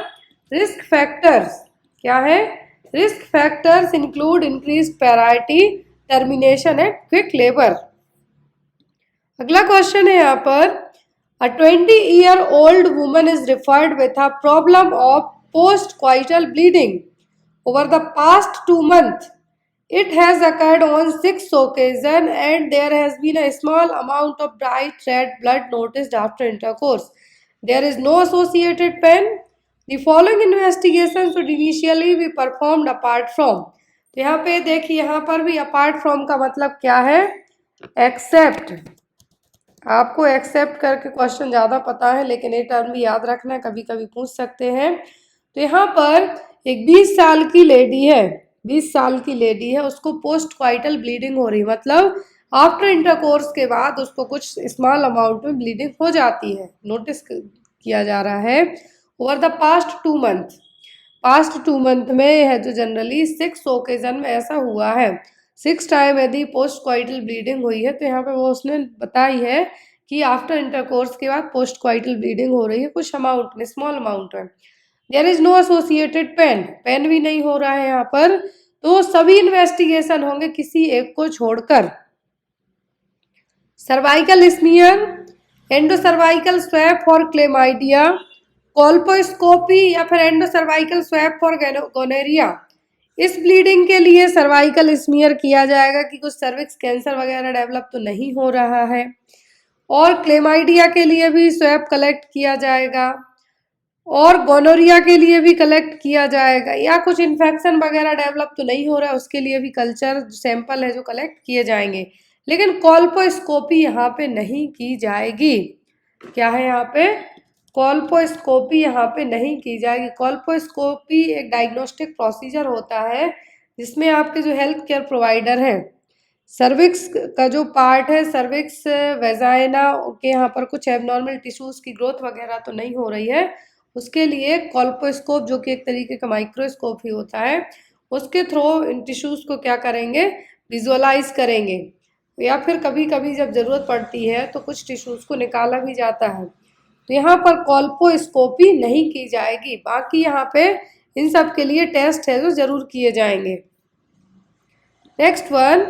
रिस्क फैक्टर्स क्या है? Risk factors include increase parity, termination and quick labour. अगला क्वेश्चन है यहाँ पर, a 20-year-old woman is referred with a problem of post coital bleeding over the past 2 months। It has occurred on 6 occasions and there has been a small amount of bright red blood noticed after intercourse. There is no associated pain. The following investigations should initially be performed apart from। तो यहाँ पे देखिए, यहाँ पर भी apart from का मतलब क्या है? एक्सेप्ट। आपको एक्सेप्ट करके क्वेश्चन ज़्यादा पता है, लेकिन ये टर्म भी याद रखना, कभी कभी पूछ सकते हैं। तो यहाँ पर एक 20 साल की लेडी है, 20 साल की लेडी है, उसको पोस्ट क्वाइटल ब्लीडिंग हो रही, मतलब आफ्टर इंटरकोर्स के बाद उसको कुछ स्मॉल अमाउंट में ब्लीडिंग हो जाती है, नोटिस किया जा रहा है। Over the past 2 months, past 2 month में है जो जनरली 6 ओकेजन में ऐसा हुआ है, 6 टाइम यदि पोस्ट क्वाइटल ब्लीडिंग हुई है, तो यहाँ पे वो उसने बताई है कि आफ्टर इंटरकोर्स के बाद पोस्ट क्वाइटल ब्लीडिंग हो रही है कुछ अमाउंट में, स्मॉल अमाउंट में। There is no associated pain, pain भी नहीं हो रहा है यहाँ पर, तो सभी इन्वेस्टिगेशन होंगे किसी एक को छोड़कर। Cervical smear, endocervical swab for chlamydia, colposcopy या फिर एंडोसर्वाइकल स्वैप फॉर गोनेरिया। इस ब्लीडिंग के लिए सर्वाइकल स्मीयर किया जाएगा कि कुछ सर्विक्स कैंसर वगैरह डेवलप तो नहीं हो रहा है, और क्लेमाइडिया के लिए भी स्वैप कलेक्ट किया जाएगा, और गोनोरिया के लिए भी कलेक्ट किया जाएगा, या कुछ इन्फेक्शन वगैरह डेवलप तो नहीं हो रहा है उसके लिए भी कल्चर सैंपल है जो कलेक्ट किए जाएंगे। लेकिन कोल्पोस्कोपी यहाँ पे नहीं की जाएगी। क्या है यहाँ पे? कोल्पोस्कोपी यहाँ पे नहीं की जाएगी। कोल्पोस्कोपी एक डायग्नोस्टिक प्रोसीजर होता है जिसमें आपके जो हेल्थ केयर प्रोवाइडर हैं, सर्विक्स का जो पार्ट है, सर्विक्स वेजाइना के यहाँ पर कुछ एबनॉर्मल टिश्यूज की ग्रोथ वगैरह तो नहीं हो रही है, उसके लिए कोल्पोस्कोप जो कि एक तरीके का माइक्रोस्कोप ही होता है, उसके थ्रू इन टिश्यूज को क्या करेंगे? विजुअलाइज करेंगे, या फिर कभी कभी जब ज़रूरत पड़ती है तो कुछ टिश्यूज को निकाला भी जाता है। तो यहाँ पर कोल्पोस्कोपी नहीं की जाएगी। बाकी यहाँ पे इन सब के लिए टेस्ट है जो जरूर किए जाएंगे। Next one,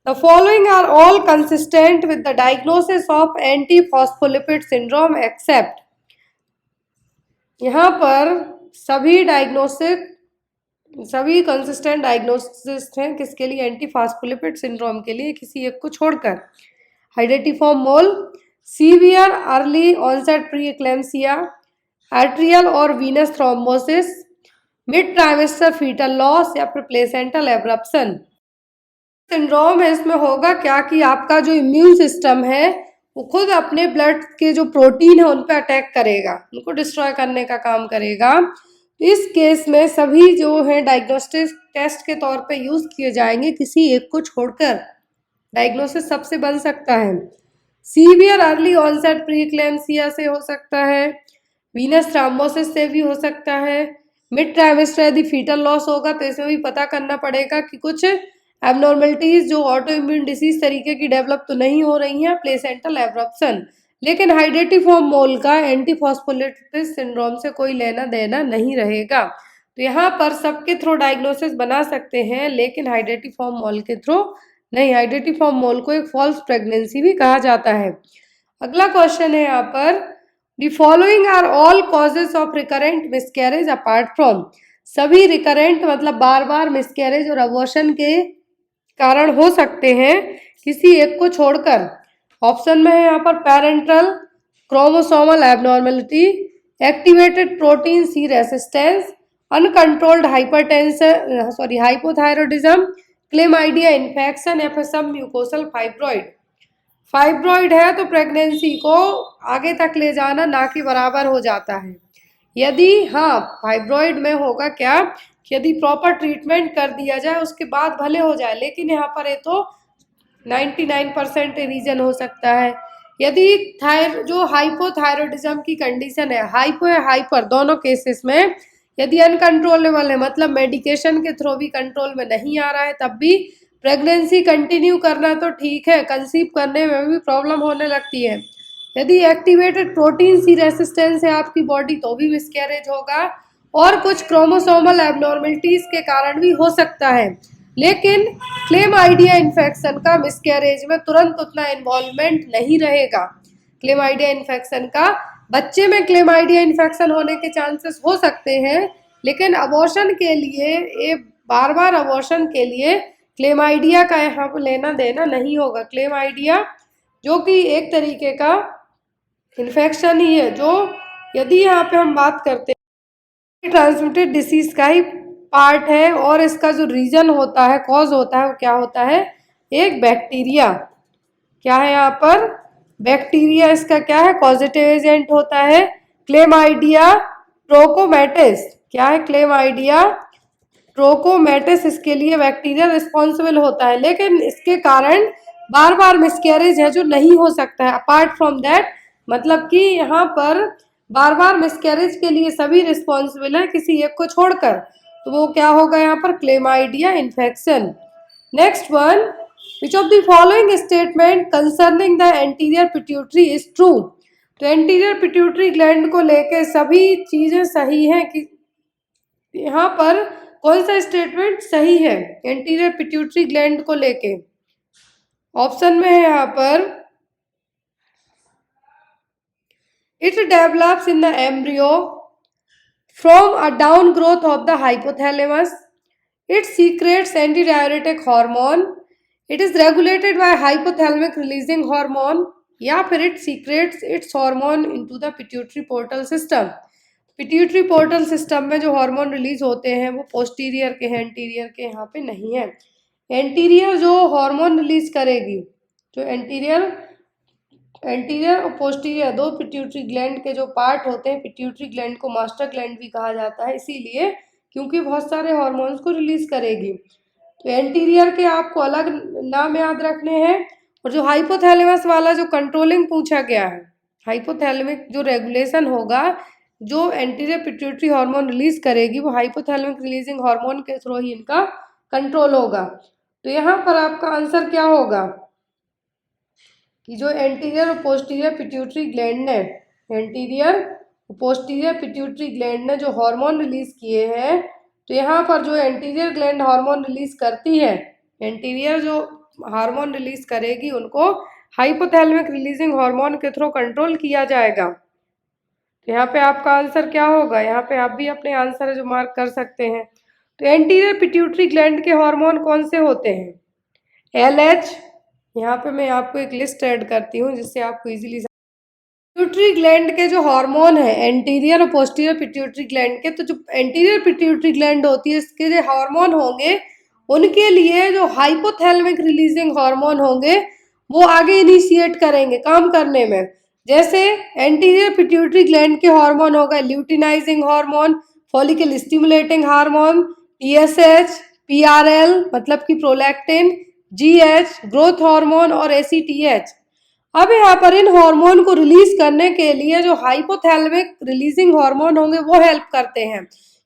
the following are all consistent with the diagnosis of anti phospholipid syndrome except. यहाँ पर सभी कंसिस्टेंट डायग्नोसिस हैं किसके लिए? एंटी फॉस्फोलिपिड सिंड्रोम के लिए, किसी एक को छोड़कर। Hydatidiform mole, severe early onset pre eclampsia, arterial और venous thrombosis, mid trimester fetal loss, या फिर प्लेसेंटल एब्रप्शन। सिंड्रोम है, इसमें होगा क्या कि आपका जो इम्यून सिस्टम है वो खुद अपने ब्लड के जो प्रोटीन है उन पर अटैक करेगा, उनको डिस्ट्रॉय करने का काम करेगा। इस केस में सभी जो है डायग्नोस्टिक टेस्ट के तौर पे यूज किए जाएंगे, किसी एक को छोड़कर। डायग्नोसिस सबसे बन सकता है। Severe early onset pre eclampsia से हो सकता है, वीनस थ्रोम्बोसिस से भी हो सकता है। मिड ट्राइमेस्टर यदि फीटल लॉस होगा तो इसमें भी पता करना पड़ेगा कि कुछ एबनॉर्मलिटीज जो ऑटो इम्यून डिसीज तरीके की डेवलप तो नहीं हो रही हैं, प्लेसेंटल एब्रप्शन। लेकिन हाइड्रेटिफॉर्म मोल का एंटीफॉस्फोलिपिड सिंड्रोम से कोई लेना देना नहीं रहेगा। तो यहाँ पर सबके थ्रू डायग्नोसिस बना सकते हैं, लेकिन हाइड्रेटिफॉर्म मोल के थ्रू नहीं। हाइड्रेटिफॉर्म मोल को एक फॉल्स प्रेगनेंसी भी कहा जाता है। अगला क्वेश्चन है यहाँ पर, the following are all causes of recurrent miscarriage apart from. सभी रिकरेंट मतलब बार बार मिसकैरेज और अबॉर्शन के कारण हो सकते हैं किसी एक को छोड़कर। ऑप्शन में है यहाँ पर parental chromosomal abnormality, activated protein C resistance, uncontrolled hypothyroidism, chlamydia infection या फिर सब म्यूकोसल फाइब्रॉइड। फाइब्रॉइड है तो प्रेगनेंसी को आगे तक ले जाना ना कि बराबर हो जाता है। यदि हाँ फाइब्रॉइड में होगा क्या कि यदि प्रॉपर ट्रीटमेंट कर दिया जाए उसके बाद भले हो जाए, लेकिन यहाँ पर ये तो 99% रीजन हो सकता है। यदि जो हाइपोथायरॉयडिज्म की कंडीशन है, हाइपो या हाइपर दोनों केसेस में यदि अनकंट्रोलेबल है मतलब मेडिकेशन के थ्रू भी कंट्रोल में नहीं आ रहा है, तब भी प्रेगनेंसी कंटिन्यू करना तो ठीक है, कंसीव करने में भी प्रॉब्लम होने लगती है। यदि एक्टिवेटेड प्रोटीन सी रेसिस्टेंस है आपकी बॉडी तो भी मिसकैरेज होगा, और कुछ क्रोमोसोमल एबनॉर्मलिटीज के कारण भी हो सकता है। लेकिन क्लेमाइडिया इन्फेक्शन का मिसकैरेज में तुरंत उतना इन्वॉल्वमेंट नहीं रहेगा। क्लेमाइडिया इन्फेक्शन का बच्चे में क्लेमाइडिया इन्फेक्शन होने के चांसेस हो सकते हैं, लेकिन अबॉर्शन के लिए ये बार बार अबॉर्शन के लिए क्लेमाइडिया का यहाँ पर लेना देना नहीं होगा। क्लेमाइडिया जो कि एक तरीके का इन्फेक्शन ही है, जो यदि यहाँ पे हम बात करते हैं ट्रांसमिटेड डिसीज का ही पार्ट है, और इसका जो रीजन होता है, कॉज होता है, वो क्या होता है, एक बैक्टीरिया। क्या है यहाँ पर, बैक्टीरिया इसका क्या है, कॉजेटिव एजेंट होता है। क्लेमाइडिया ट्रोकोमैटिस, क्या है, क्लेमाइडिया ट्रोकोमैटिस, इसके लिए बैक्टीरिया रिस्पॉन्सिबल होता है। लेकिन इसके कारण बार बार मिसकैरेज है जो नहीं हो सकता है अपार्ट फ्रॉम दैट, मतलब कि यहाँ पर बार बार मिसकैरेज के लिए सभी रिस्पॉन्सिबल है किसी एक को छोड़कर, तो वो क्या होगा यहाँ पर, chlamydia infection. Next one, which of the following statement concerning the anterior pituitary is true. तो एंटीरियर पिट्यूटरी ग्लैंड को लेके सभी चीजें सही हैं कि यहाँ पर कौन सा स्टेटमेंट सही है एंटीरियर पिट्यूटरी ग्लैंड को लेके। ऑप्शन में है यहाँ पर, it develops in the embryo from a down growth of the hypothalamus, it secretes antidiuretic hormone, it is regulated by hypothalamic releasing hormone, या फिर it secretes its hormone into the pituitary portal system. Pituitary portal system में जो हार्मोन रिलीज होते हैं वो पोस्टीरियर के हैं, एंटीरियर के यहाँ पे नहीं है। एंटीरियर जो हार्मोन रिलीज करेगी, जो एंटीरियर और पोस्टीरियर दो पिट्यूटरी ग्लैंड के जो पार्ट होते हैं, पिट्यूटरी ग्लैंड को मास्टर ग्लैंड भी कहा जाता है इसीलिए, क्योंकि बहुत सारे हार्मोन्स को रिलीज करेगी। तो एंटीरियर के आपको अलग नाम याद रखने हैं, और जो हाइपोथैलेमस वाला जो कंट्रोलिंग पूछा गया है, हाइपोथैलेमिक जो रेगुलेशन होगा, जो एंटीरियर पिट्यूटरी हार्मोन रिलीज करेगी वो हाइपोथैलेमिक रिलीजिंग हार्मोन के थ्रू ही इनका कंट्रोल होगा। तो यहाँ पर आपका आंसर क्या होगा कि जो एंटीरियर और पोस्टीरियर पिट्यूटरी ग्लैंड ने, एंटीरियर और पोस्टीरियर पिट्यूटरी ग्लैंड ने जो हार्मोन रिलीज किए हैं, तो यहाँ पर जो एंटीरियर ग्लैंड हार्मोन रिलीज करती है, एंटीरियर जो हार्मोन रिलीज करेगी उनको हाइपोथैलेमिक रिलीजिंग हार्मोन के थ्रू कंट्रोल किया जाएगा। तो यहाँ पे आपका आंसर क्या होगा, यहाँ पे आप भी अपने आंसर जो मार्क कर सकते हैं। तो एंटीरियर पिट्यूटरी ग्लैंड के हार्मोन कौन से होते हैं, LH, यहाँ पे मैं आपको एक लिस्ट ऐड करती हूँ जिससे आपको इजीली, पिट्यूटरी ग्लैंड के जो हार्मोन है एंटीरियर और पोस्टीरियर पिट्यूटरी ग्लैंड के, तो जो एंटीरियर पिट्यूटरी ग्लैंड होती है इसके जो हार्मोन होंगे उनके लिए जो हाइपोथैलेमिक रिलीजिंग हार्मोन होंगे वो आगे इनिशिएट करेंगे काम करने में। जैसे एंटीरियर पिट्यूटरी ग्लैंड के हार्मोन होगा luteinizing hormone, follicle stimulating hormone, TSH, PRL मतलब कि प्रोलैक्टिन, GH ग्रोथ हार्मोन और ACTH। अब यहाँ पर इन हार्मोन को रिलीज करने के लिए जो हाइपोथैलेमिक रिलीजिंग हार्मोन होंगे वो हेल्प करते हैं।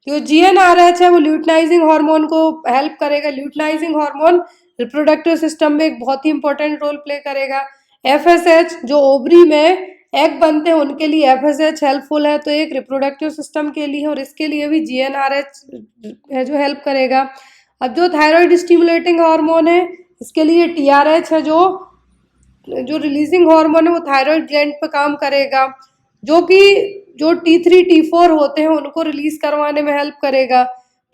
जो GnRH है वो ल्यूटिनाइजिंग हार्मोन को हेल्प करेगा। ल्यूटिनाइजिंग हार्मोन रिप्रोडक्टिव सिस्टम में एक बहुत ही इंपॉर्टेंट रोल प्ले करेगा। FSH जो ओवरी में एग बनते हैं उनके लिए FSH हेल्पफुल है, तो एक रिप्रोडक्टिव सिस्टम के लिए, और इसके लिए भी GnRH है जो हेल्प करेगा। अब जो थायराइड स्टिमुलेटिंग हार्मोन है इसके लिए TRH है, जो रिलीजिंग हार्मोन है वो थायराइड ग्लैंड पे काम करेगा, जो कि जो T3 T4 होते हैं उनको रिलीज करवाने में हेल्प करेगा।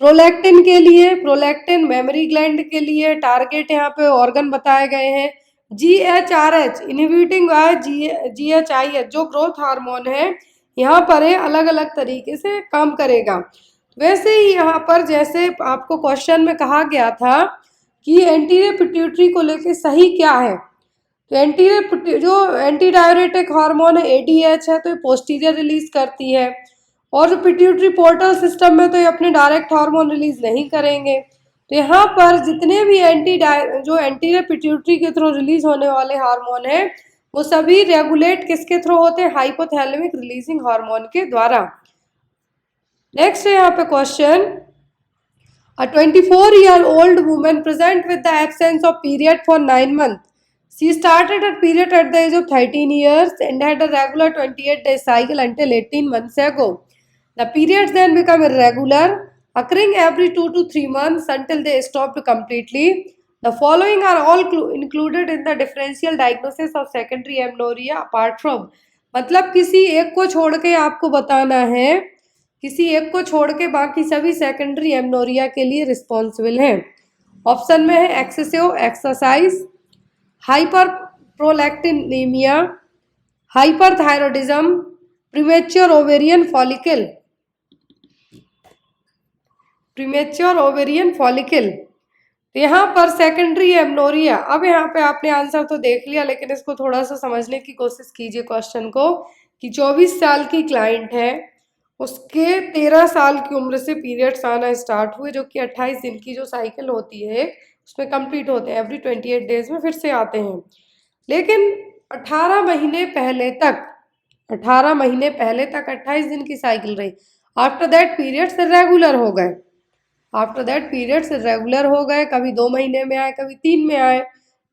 प्रोलैक्टिन के लिए, प्रोलैक्टिन मेमोरी ग्लैंड के लिए टारगेट यहाँ पे ऑर्गन बताए गए हैं। GHRH इनहिबिटिंग बाय GHIH जो ग्रोथ हार्मोन है यहाँ पर अलग अलग तरीके से काम करेगा। वैसे ही यहाँ पर जैसे आपको क्वेश्चन में कहा गया था कि एंटीरियर पिट्यूटरी को लेके सही क्या है, तो एंटीरियर जो एंटी डायरेटिक हार्मोन है ADH है तो ये पोस्टीरियर रिलीज करती है, और जो पिट्यूटरी पोर्टल सिस्टम में तो ये अपने डायरेक्ट हार्मोन रिलीज नहीं करेंगे। तो यहाँ पर जितने भी जो एंटीरियर पिट्यूटरी के थ्रू रिलीज होने वाले हार्मोन है वो सभी रेगुलेट किसके थ्रू होते हैं, हाइपोथैलेमिक रिलीजिंग हार्मोन के द्वारा। नेक्स्ट है यहाँ पे question, a 24-year-old woman present with the absence of period for 9 months. She started her period at the age of 13 years and had a regular 28-day cycle until 18 months ago. The periods then become irregular, occurring every 2 to 3 months until they stopped completely. The following are all included in the differential diagnosis of secondary amenorrhea apart from, मतलब किसी एक को छोड़ के आपको बताना है, किसी एक को छोड़ के बाकी सभी सेकेंडरी एमनोरिया के लिए रिस्पॉन्सिबल हैं। ऑप्शन में है excessive exercise, hyperprolactinemia, hyperthyroidism, premature ovarian follicle, premature ovarian follicle. तो यहाँ पर सेकेंडरी एमनोरिया, अब यहाँ पे आपने आंसर तो देख लिया लेकिन इसको थोड़ा सा समझने की कोशिश कीजिए क्वेश्चन को, कि 24 साल की क्लाइंट है, उसके 13 साल की उम्र से पीरियड्स आना स्टार्ट हुए, जो कि 28 दिन की जो साइकिल होती है उसमें कंप्लीट होते हैं, एवरी 28 डेज में फिर से आते हैं। लेकिन 18 महीने पहले तक 28 दिन की साइकिल रही। आफ्टर दैट पीरियड्स इरेगुलर हो गए, कभी 2 महीने में आए, कभी 3 में आए,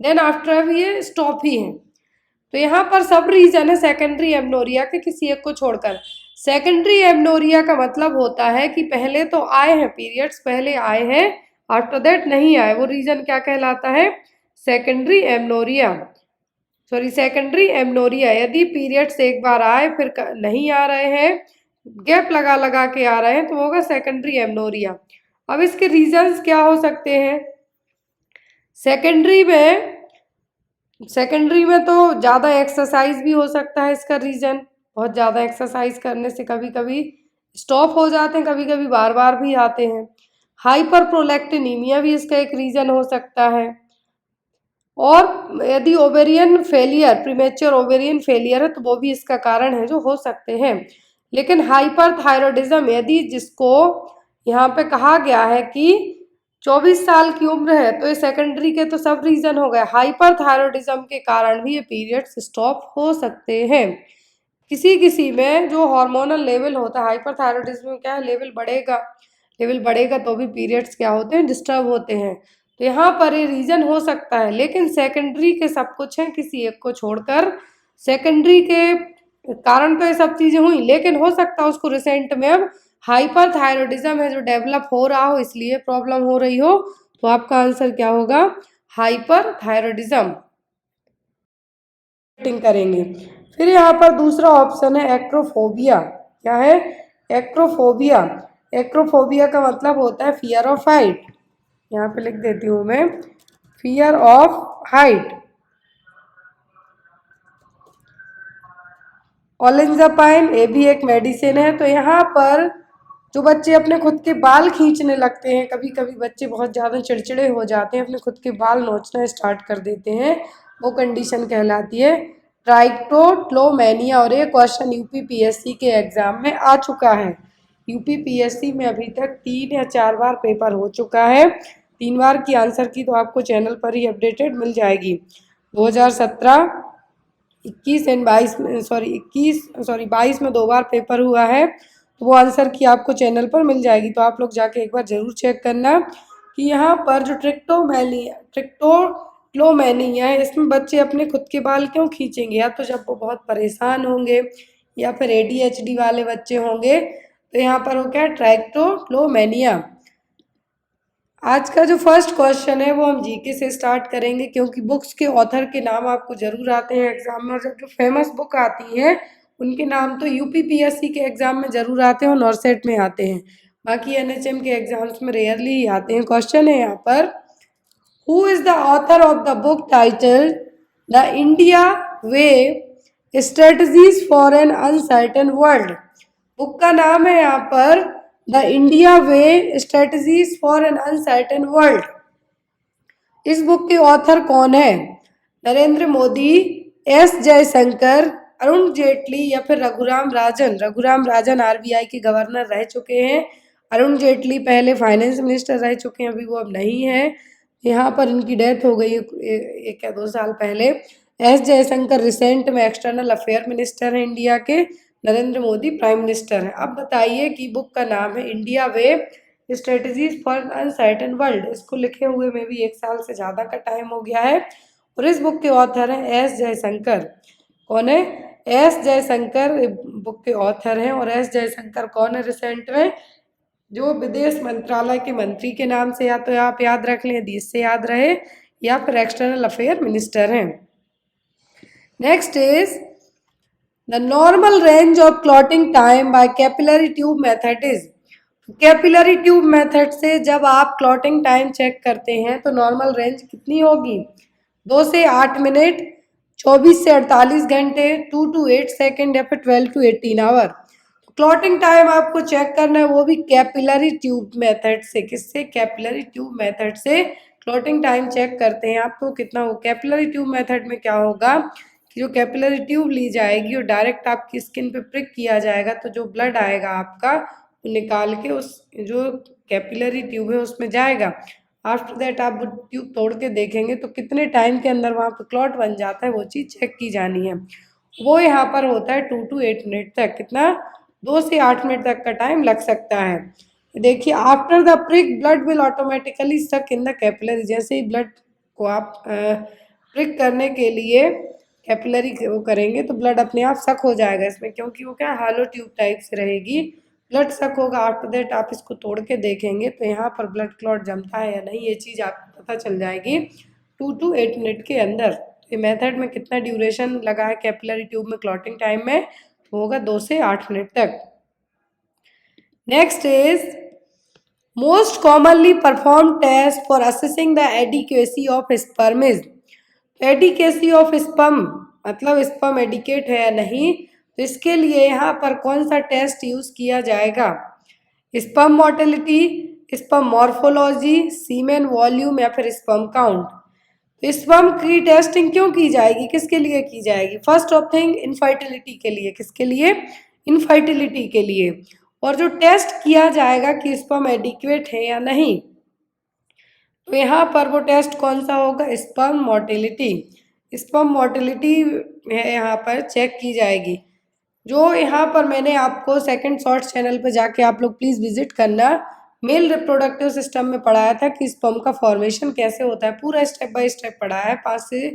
देन आफ्टर अब ये स्टॉप ही है। तो यहाँ पर सब रीजन है सेकेंडरी एमनोरिया के किसी एक को छोड़कर। सेकेंडरी एमनोरिया का मतलब होता है कि पहले तो आए हैं पीरियड्स, पहले आए हैं, आफ्टर दैट नहीं आए, वो रीजन क्या कहलाता है, सेकेंडरी एमनोरिया। यदि पीरियड्स एक बार आए फिर नहीं आ रहे हैं, गैप लगा के आ रहे हैं, तो होगा सेकेंडरी एमनोरिया। अब इसके रीजंस क्या हो सकते हैं, सेकेंडरी में तो ज़्यादा एक्सरसाइज भी हो सकता है इसका रीज़न। बहुत ज़्यादा एक्सरसाइज करने से कभी कभी स्टॉप हो जाते हैं, कभी कभी बार बार भी आते हैं। हाइपर प्रोलैक्टिनीमिया भी इसका एक रीज़न हो सकता है। और यदि ovarian failure, premature ovarian failure है तो वो भी इसका कारण है जो हो सकते हैं। लेकिन हाइपर थायरॉयडिज्म, यदि जिसको यहाँ पे कहा गया है कि 24 साल की उम्र है, तो ये सेकेंडरी के तो सब रीजन हो गए, हाइपर थायरॉयडिज्म के कारण भी ये पीरियड्स स्टॉप हो सकते हैं। किसी में जो हार्मोनल लेवल होता है, हाइपर थायरॉयडिज्म में क्या है, लेवल बढ़ेगा तो भी पीरियड्स क्या होते हैं, डिस्टर्ब होते हैं। तो यहाँ पर ये रीजन हो सकता है, लेकिन सेकेंडरी के सब कुछ है किसी एक को छोड़कर। सेकेंडरी के कारण तो ये सब चीज़ें हुई, लेकिन हो सकता है उसको रिसेंट में अब हाइपर थायरॉयडिज्म है जो डेवलप हो रहा हो, इसलिए प्रॉब्लम हो रही हो। तो आपका आंसर क्या होगा, हाइपर थायरॉयडिज्म करेंगे। फिर यहाँ पर दूसरा ऑप्शन है एक्रोफोबिया। क्या है, एक्रोफोबिया का मतलब होता है फियर ऑफ हाइट। यहाँ पे लिख देती हूँ मैं, फियर ऑफ हाइट। ओलेंजापाइन ये भी एक मेडिसिन है। तो यहाँ पर जो बच्चे अपने खुद के बाल खींचने लगते हैं, कभी कभी बच्चे बहुत ज़्यादा चिड़चिड़े हो जाते हैं, अपने खुद के बाल नोचना स्टार्ट कर देते हैं, वो कंडीशन कहलाती है ट्राइकोटोमेनिया। और ये क्वेश्चन यूपीपीएससी के एग्ज़ाम में आ चुका है। यूपीपीएससी में अभी तक 3 या 4 बार पेपर हो चुका है। 3 बार की आंसर की तो आपको चैनल पर ही अपडेटेड मिल जाएगी। 2017, 21 एंड 22 में, सॉरी 22 में 2 बार पेपर हुआ है, तो वो आंसर की आपको चैनल पर मिल जाएगी। तो आप लोग जाके एक बार ज़रूर चेक करना कि यहाँ पर जो ट्रिक्टोक्लोमेनिया है, इसमें बच्चे अपने खुद के बाल क्यों खींचेंगे? या तो जब वो बहुत परेशान होंगे या फिर ADHD वाले बच्चे होंगे, तो यहाँ पर वो क्या है, ट्रैक्टोक्लोमेनिया। आज का जो फर्स्ट क्वेश्चन है वो हम जीके से स्टार्ट करेंगे, क्योंकि बुक्स के ऑथर के नाम आपको जरूर आते हैं एग्जाम में, और जब जो फेमस बुक आती है उनके नाम तो UPPSC के एग्जाम में जरूर आते हैं और नॉर्सेट में आते हैं, बाकी NHM के एग्जाम्स में रेयरली ही आते हैं। क्वेश्चन है यहाँ पर, who is the author of the book titled the India way strategies for an uncertain world? Book का नाम है यहाँ पर the India way strategies for an uncertain world. इस बुक के ऑथर कौन है? नरेंद्र मोदी, S जयशंकर, अरुण जेटली या फिर रघुराम राजन। रघुराम राजन RBI के गवर्नर रह चुके हैं, अरुण जेटली पहले फाइनेंस मिनिस्टर रह चुके हैं, अभी वो अब नहीं है, यहाँ पर इनकी डेथ हो गई है 1 या 2 साल पहले। S जयशंकर रिसेंट में एक्सटर्नल अफेयर मिनिस्टर हैं इंडिया के, नरेंद्र मोदी प्राइम मिनिस्टर हैं। अब बताइए कि बुक का नाम है India way strategies for uncertain world. इसको लिखे हुए में भी 1 साल से ज़्यादा का टाइम हो गया है, और इस बुक के ऑथर हैं S जयशंकर। कौन है? S जयशंकर बुक के ऑथर हैं। और S जयशंकर कौन है? रिसेंट में जो विदेश मंत्रालय के मंत्री के नाम से या तो आप याद रख लें, यदि इससे याद रहे, या फिर एक्सटर्नल अफेयर मिनिस्टर हैं। Next is the normal range of clotting time by capillary tube method is. Capillary tube method से जब आप क्लॉटिंग टाइम चेक करते हैं तो नॉर्मल रेंज कितनी होगी? 2 से 8 मिनट, 24 से 48 घंटे, 2 to 8 सेकेंड, या फिर 12 to 18 आवर। क्लॉटिंग टाइम आपको चेक करना है, वो भी कैपिलरी ट्यूब मेथड से। किससे? कैपिलरी ट्यूब मेथड से क्लॉटिंग टाइम चेक करते हैं आपको कितना हो। कैपिलरी ट्यूब मेथड में क्या होगा कि जो कैपिलरी ट्यूब ली जाएगी और डायरेक्ट आपकी स्किन पे प्रिक किया जाएगा, तो जो ब्लड आएगा आपका वो निकाल के उस जो कैपिलरी ट्यूब है उसमें जाएगा। आफ्टर दैट आप वो ट्यूब तोड़ के देखेंगे तो कितने टाइम के अंदर वहाँ पे क्लॉट बन जाता है, वो चीज़ चेक की जानी है। वो यहाँ पर होता है 2 to 8 मिनट तक। कितना? 2 से 8 मिनट तक का टाइम लग सकता है। देखिए, after the prick blood will automatically stuck in the capillary. जैसे ही ब्लड को आप प्रिक करने के लिए कैपिलरी वो करेंगे तो ब्लड अपने आप सक हो जाएगा इसमें, क्योंकि वो क्या हालो ट्यूब टाइप से रहेगी, ब्लड सक होगा। आफ्टर दैट आप इसको तोड़ के देखेंगे तो यहाँ पर ब्लड क्लॉट जमता है या नहीं, ये चीज़ आपको पता चल जाएगी 2 to 8 मिनट के अंदर। ये मेथड में कितना ड्यूरेशन लगा है कैपिलरी ट्यूब में क्लॉटिंग टाइम में, तो होगा 2 से 8 मिनट तक। Next is most commonly perform test for assessing the adequacy of sperm is. Adequacy of sperm मतलब स्पर्म एडिकेट है या नहीं, तो इसके लिए यहाँ पर कौन सा टेस्ट यूज किया जाएगा? स्पर्म मोटिलिटी, स्पर्म मॉर्फोलॉजी, सीमेन वॉल्यूम, या फिर स्पर्म काउंट। तो स्पर्म की टेस्टिंग क्यों की जाएगी, किसके लिए की जाएगी? फर्स्ट ऑफ थिंग इनफर्टिलिटी के लिए। किसके लिए? इनफर्टिलिटी के लिए। और जो टेस्ट किया जाएगा कि स्पर्म एडिक्वेट है या नहीं, तो यहाँ पर वो टेस्ट कौन सा होगा? Sperm motility. स्पर्म मोटिलिटी है यहाँ पर चेक की जाएगी। जो यहाँ पर मैंने आपको सेकंड शॉर्ट्स चैनल पर जाके आप लोग प्लीज़ विजिट करना, मेल रिप्रोडक्टिव सिस्टम में पढ़ाया था कि स्पर्म का फॉर्मेशन कैसे होता है, पूरा स्टेप बाय स्टेप पढ़ाया है। 5 से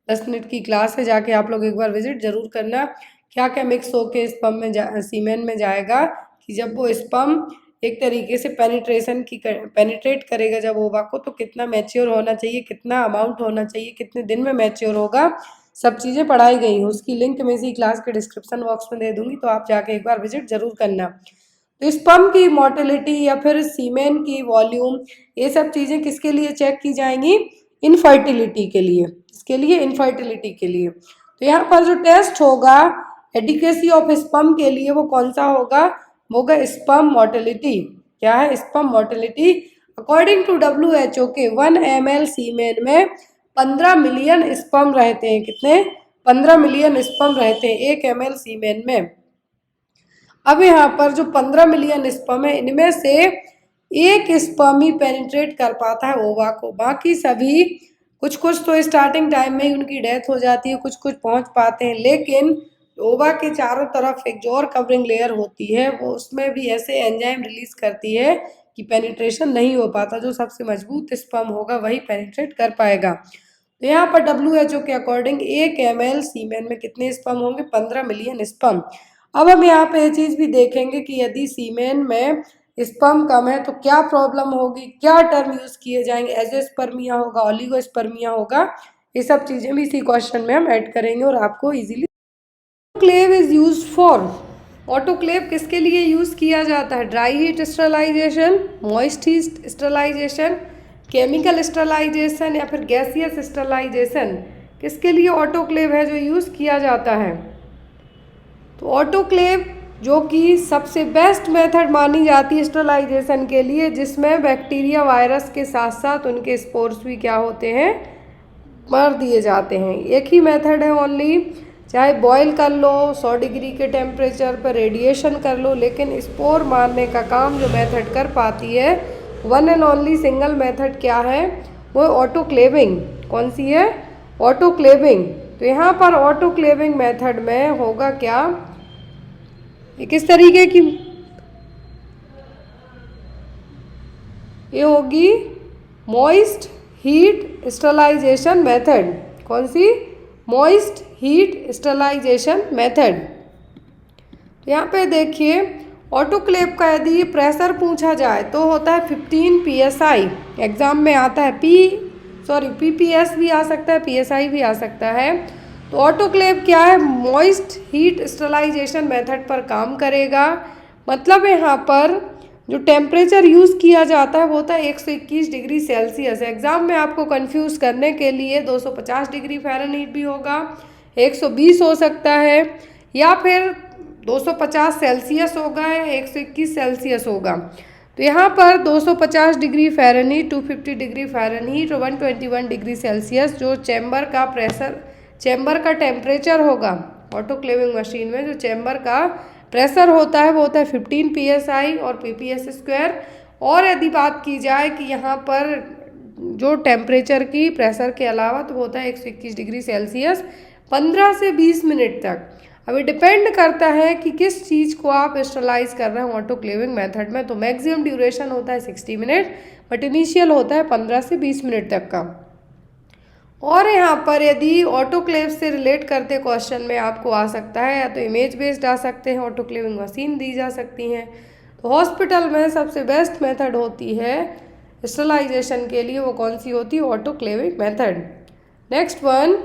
10 मिनट की क्लास है, जाके आप लोग एक बार विजिट जरूर करना। क्या क्या मिक्स होके स्पर्म में सीमेन में जाएगा कि जब वो स्पर्म एक तरीके से पेनिट्रेट करेगा जब ओवा को, तो कितना मैच्योर होना चाहिए, कितना अमाउंट होना चाहिए, कितने दिन में मैच्योर होगा, सब चीज़ें पढ़ाई गई हैं। उसकी लिंक मैं इसी क्लास के डिस्क्रिप्शन बॉक्स में दे दूंगी, तो आप जाके एक बार विजिट जरूर करना। तो स्पर्म की मोटिलिटी या फिर सीमेन की वॉल्यूम, ये सब चीज़ें किसके लिए चेक की जाएंगी? इनफर्टिलिटी के लिए। इसके लिए इनफर्टिलिटी के लिए। तो यहाँ पर जो टेस्ट होगा एडिक्वेसी ऑफ स्पर्म के लिए, वो कौन सा होगा? होगा स्पर्म मोटिलिटी। क्या है? Sperm motility. According to WHO के 1 ml सीमेन में 15 मिलियन स्पर्म रहते हैं। कितने? 15 मिलियन स्पर्म रहते हैं 1 ml सीमेन में। अब यहाँ पर जो 15 मिलियन स्पर्म है, इनमें से एक स्पर्म ही पेनिट्रेट कर पाता है ओवा को, बाकी सभी कुछ कुछ तो स्टार्टिंग टाइम में ही उनकी डेथ हो जाती है, कुछ कुछ पहुंच पाते हैं, लेकिन ओवा के चारों तरफ एक जो और कवरिंग लेयर होती है वो उसमें भी ऐसे एंजाइम रिलीज करती है कि पेनिट्रेशन नहीं हो पाता। जो सबसे मजबूत स्पर्म होगा वही पेनिट्रेट कर पाएगा। तो यहाँ पर WHO के अकॉर्डिंग 1 ml सीमेन में कितने स्पर्म होंगे? 15 मिलियन स्पर्म। अब हम यहाँ पे ये चीज़ भी देखेंगे कि यदि सीमेन में स्पर्म कम है तो क्या प्रॉब्लम होगी, क्या टर्म यूज किए जाएंगे, एजोस्पर्मिया होगा, ओलिगोस्पर्मिया होगा, ये सब चीज़ें भी इसी क्वेश्चन में हम ऐड करेंगे और आपको easily. Autoclave is use for, autoclave किसके लिए यूज किया जाता है? Dry heat sterilisation, moist heat sterilisation, chemical sterilisation या फिर गैसियस स्टरलाइजेशन, किसके लिए ऑटोक्लेव है जो यूज किया जाता है? तो ऑटोक्लेव जो कि सबसे बेस्ट मेथड मानी जाती है स्टरलाइजेशन के लिए, जिसमें बैक्टीरिया वायरस के साथ साथ उनके स्पोर्स भी क्या होते हैं? मर दिए जाते हैं। एक ही मेथड है ओनली, चाहे बॉईल कर लो 100 डिग्री के टेम्परेचर पर, रेडिएशन कर लो, लेकिन स्पोर मारने का काम जो मेथड कर पाती है, one and only single method क्या है? वो ऑटोक्लेविंग। कौन सी है? ऑटोक्लेविंग। तो यहाँ पर ऑटोक्लेविंग मेथड में होगा क्या? ये किस तरीके की? ये होगी मॉइस्ट हीट स्टरलाइजेशन मेथड। कौन सी? Moist heat sterilization method. यहाँ पे देखिए ऑटोक्लेव का यदि प्रेशर पूछा जाए तो होता है 15 PSI। एग्जाम में आता है PPS भी आ सकता है, PSI भी आ सकता है। तो ऑटोक्लेव क्या है? मॉइस्ट हीट स्टरलाइजेशन मेथड पर काम करेगा। मतलब यहाँ पर जो टेम्परेचर यूज़ किया जाता है वो होता है 121 डिग्री सेल्सियस। एग्ज़ाम में आपको कंफ्यूज करने के लिए 250 डिग्री फ़ारेनहीट भी होगा, 120 हो सकता है, या फिर 250 सेल्सियस होगा या 121 सेल्सियस होगा। तो यहाँ पर 250 डिग्री फ़ारेनहीट, 250 डिग्री फ़ारेनहीट और 121 डिग्री सेल्सियस जो चैम्बर का प्रेशर, चैम्बर का टेम्परेचर होगा ऑटोक्लेविंग मशीन में, जो चैम्बर का प्रेशर होता है वो होता है 15 PSI और PPS²। और यदि बात की जाए कि यहाँ पर जो टेम्परेचर की प्रेशर के अलावा तो वो होता है 121 डिग्री सेल्सियस 15 से 20 मिनट तक। अभी डिपेंड करता है कि किस चीज़ को आप स्टरलाइज कर रहे हैं ऑटोक्लेविंग मेथड में। तो मैक्सिमम ड्यूरेशन होता है 60 मिनट, बट इनिशियल होता है 15 से 20 मिनट तक का। और यहाँ पर यदि ऑटोक्लेव से रिलेट करते क्वेश्चन में आपको आ सकता है, या तो इमेज बेस्ड आ सकते हैं, ऑटोक्लेविंग मशीन दी जा सकती हैं। तो हॉस्पिटल में सबसे बेस्ट मेथड होती है स्टरलाइजेशन के लिए, वो कौन सी होती है? Autoclaving method. Next one,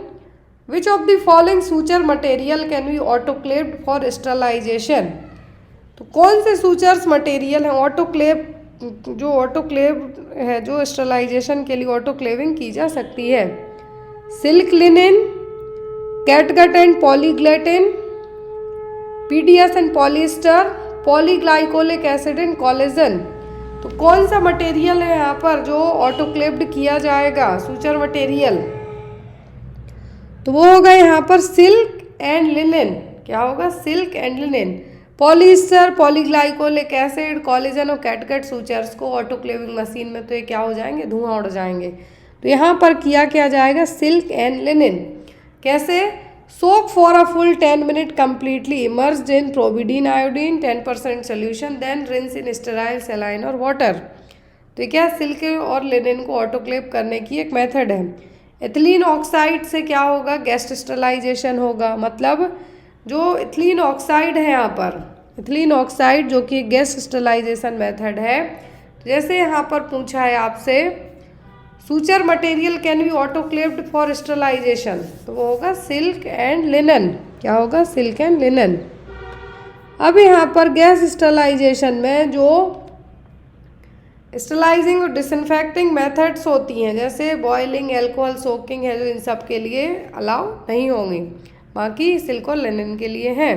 which of the following suture material can be autoclaved for sterilisation? तो कौन से सूचर्स मटेरियल हैं ऑटोक्लेव, जो ऑटोक्लेव है, जो स्टरलाइजेशन के लिए ऑटोक्लेविंग की जा सकती है? Silk linen, catgut and polyglactin, PDS and polyester, polyglycolic acid and collagen. तो कौन सा मटेरियल है यहाँ पर जो ऑटोक्लेव्ड किया जाएगा सूचर मटेरियल? तो वो होगा यहाँ पर सिल्क एंड लिनेन। क्या होगा? Silk and linen. Polyester, polyglycolic acid, collagen और कैटगट सूचर्स को ऑटोक्लेविंग मशीन में तो ये क्या हो जाएंगे? धुआं उड़ जाएंगे। तो यहाँ पर किया क्या जाएगा? Silk and linen. कैसे? Soak for a full 10 minute completely immersed in povidone iodine 10% solution, then rinse in sterile saline और वाटर। तो क्या? सिल्क और लिनेन को ऑटोक्लेव करने की एक मेथड है। एथिलीन ऑक्साइड से क्या होगा? गैस स्टरलाइजेशन होगा। मतलब जो इथिलीन ऑक्साइड है यहाँ पर, इथिलीन ऑक्साइड जो कि गैस स्टरलाइजेशन मेथड है। तो जैसे यहाँ पर पूछा है आपसे suture material can be autoclaved for sterilisation, तो वो होगा सिल्क एंड लिनन। क्या होगा? Silk and linen. अब यहाँ पर गैस स्टरलाइजेशन में जो स्टरलाइजिंग और डिसइंफेक्टिंग मेथड्स होती हैं, जैसे बॉइलिंग, एल्कोहल सोकिंग है, जो इन सब के लिए अलाउ नहीं होंगी, बाकी सिल्क और लिनन के लिए हैं।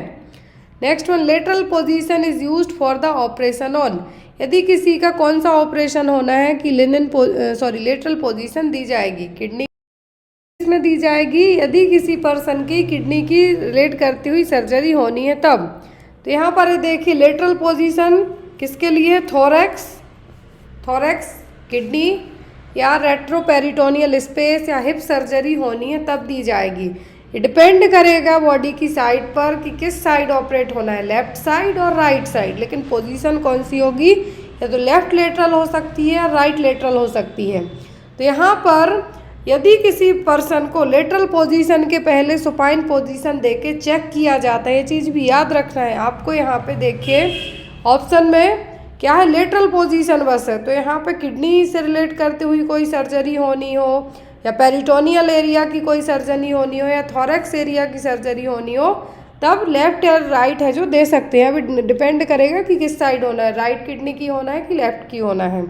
Next one, lateral position is used for the operation on. यदि किसी का कौन सा ऑपरेशन होना है कि लेटरल पोजीशन दी जाएगी, किडनी में दी जाएगी यदि किसी पर्सन की किडनी की रिलेट करती हुई सर्जरी होनी है तब। तो यहाँ पर देखिए लेटरल पोजीशन किसके लिए? थोरैक्स, किडनी, या रेट्रोपेरिटोनियल स्पेस या हिप सर्जरी होनी है तब दी जाएगी। ये डिपेंड करेगा बॉडी की साइड पर कि किस साइड ऑपरेट होना है, लेफ्ट साइड और राइट साइड, लेकिन पोजीशन कौन सी होगी, या तो लेफ्ट लेटरल हो सकती है या राइट लेटरल हो सकती है। तो यहाँ पर यदि किसी पर्सन को लेटरल पोजीशन के पहले सुपाइन पोजीशन देके चेक किया जाता है, ये चीज़ भी याद रखना है आपको। यहाँ पे देखिए ऑप्शन में क्या है, लेटरल पोजीशन बस है, तो यहाँ पे किडनी से रिलेट करते हुई कोई सर्जरी होनी हो, या पेरिटोनियल एरिया की कोई सर्जरी होनी हो, या थॉरेक्स एरिया की सर्जरी होनी हो, तब लेफ्ट या राइट है जो दे सकते हैं। अभी डिपेंड करेगा कि किस साइड होना है, राइट किडनी की होना है कि लेफ्ट की होना है।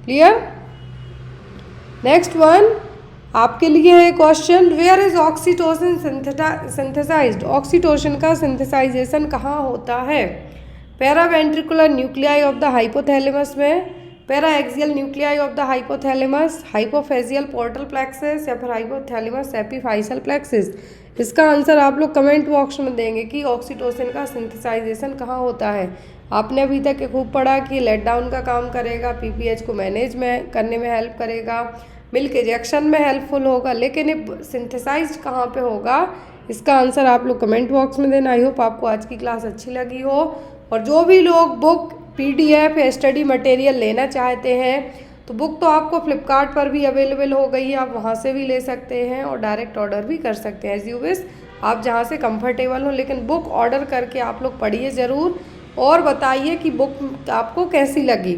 क्लियर। नेक्स्ट वन आपके लिए है question, where is oxytocin synthesized. Oxytocin का सिंथेसाइजेशन कहाँ होता है? Paraventricular nuclei of the hypothalamus में, para axial nuclei of the hypothalamus, hypophyseal portal plexus, या फिर हाइपोथैलेमस एपिफाइसल प्लेक्सस। इसका आंसर आप लोग कमेंट बॉक्स में देंगे कि ऑक्सीटोसिन का सिंथेसाइजेशन कहाँ होता है। आपने अभी तक खूब पढ़ा कि लेट डाउन का काम करेगा, पीपीएच को मैनेज में करने में हेल्प करेगा, मिल्क इजेक्शन में हेल्पफुल होगा, लेकिन ये सिंथेसाइज कहाँ पे होगा, इसका आंसर आप लोग कमेंट बॉक्स में देना। आई होप आपको आज की क्लास अच्छी लगी हो, और जो भी लोग बुक पीडीएफ या स्टडी मटेरियल लेना चाहते हैं तो बुक तो आपको फ्लिपकार्ट पर भी अवेलेबल हो गई है, आप वहाँ से भी ले सकते हैं और डायरेक्ट ऑर्डर भी कर सकते हैं, एज यू विश, आप जहाँ से कंफर्टेबल हो। लेकिन बुक ऑर्डर करके आप लोग पढ़िए ज़रूर और बताइए कि बुक आपको कैसी लगी।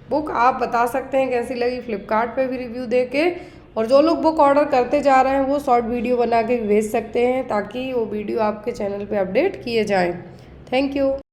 बुक आप बता सकते हैं कैसी लगी फ्लिपकार्ट पे भी रिव्यू दे के, और जो लोग बुक ऑर्डर करते जा रहे हैं वो शॉर्ट वीडियो बना के भेज सकते हैं ताकि वो वीडियो आपके चैनल पे अपडेट किए जाएं। Thank you.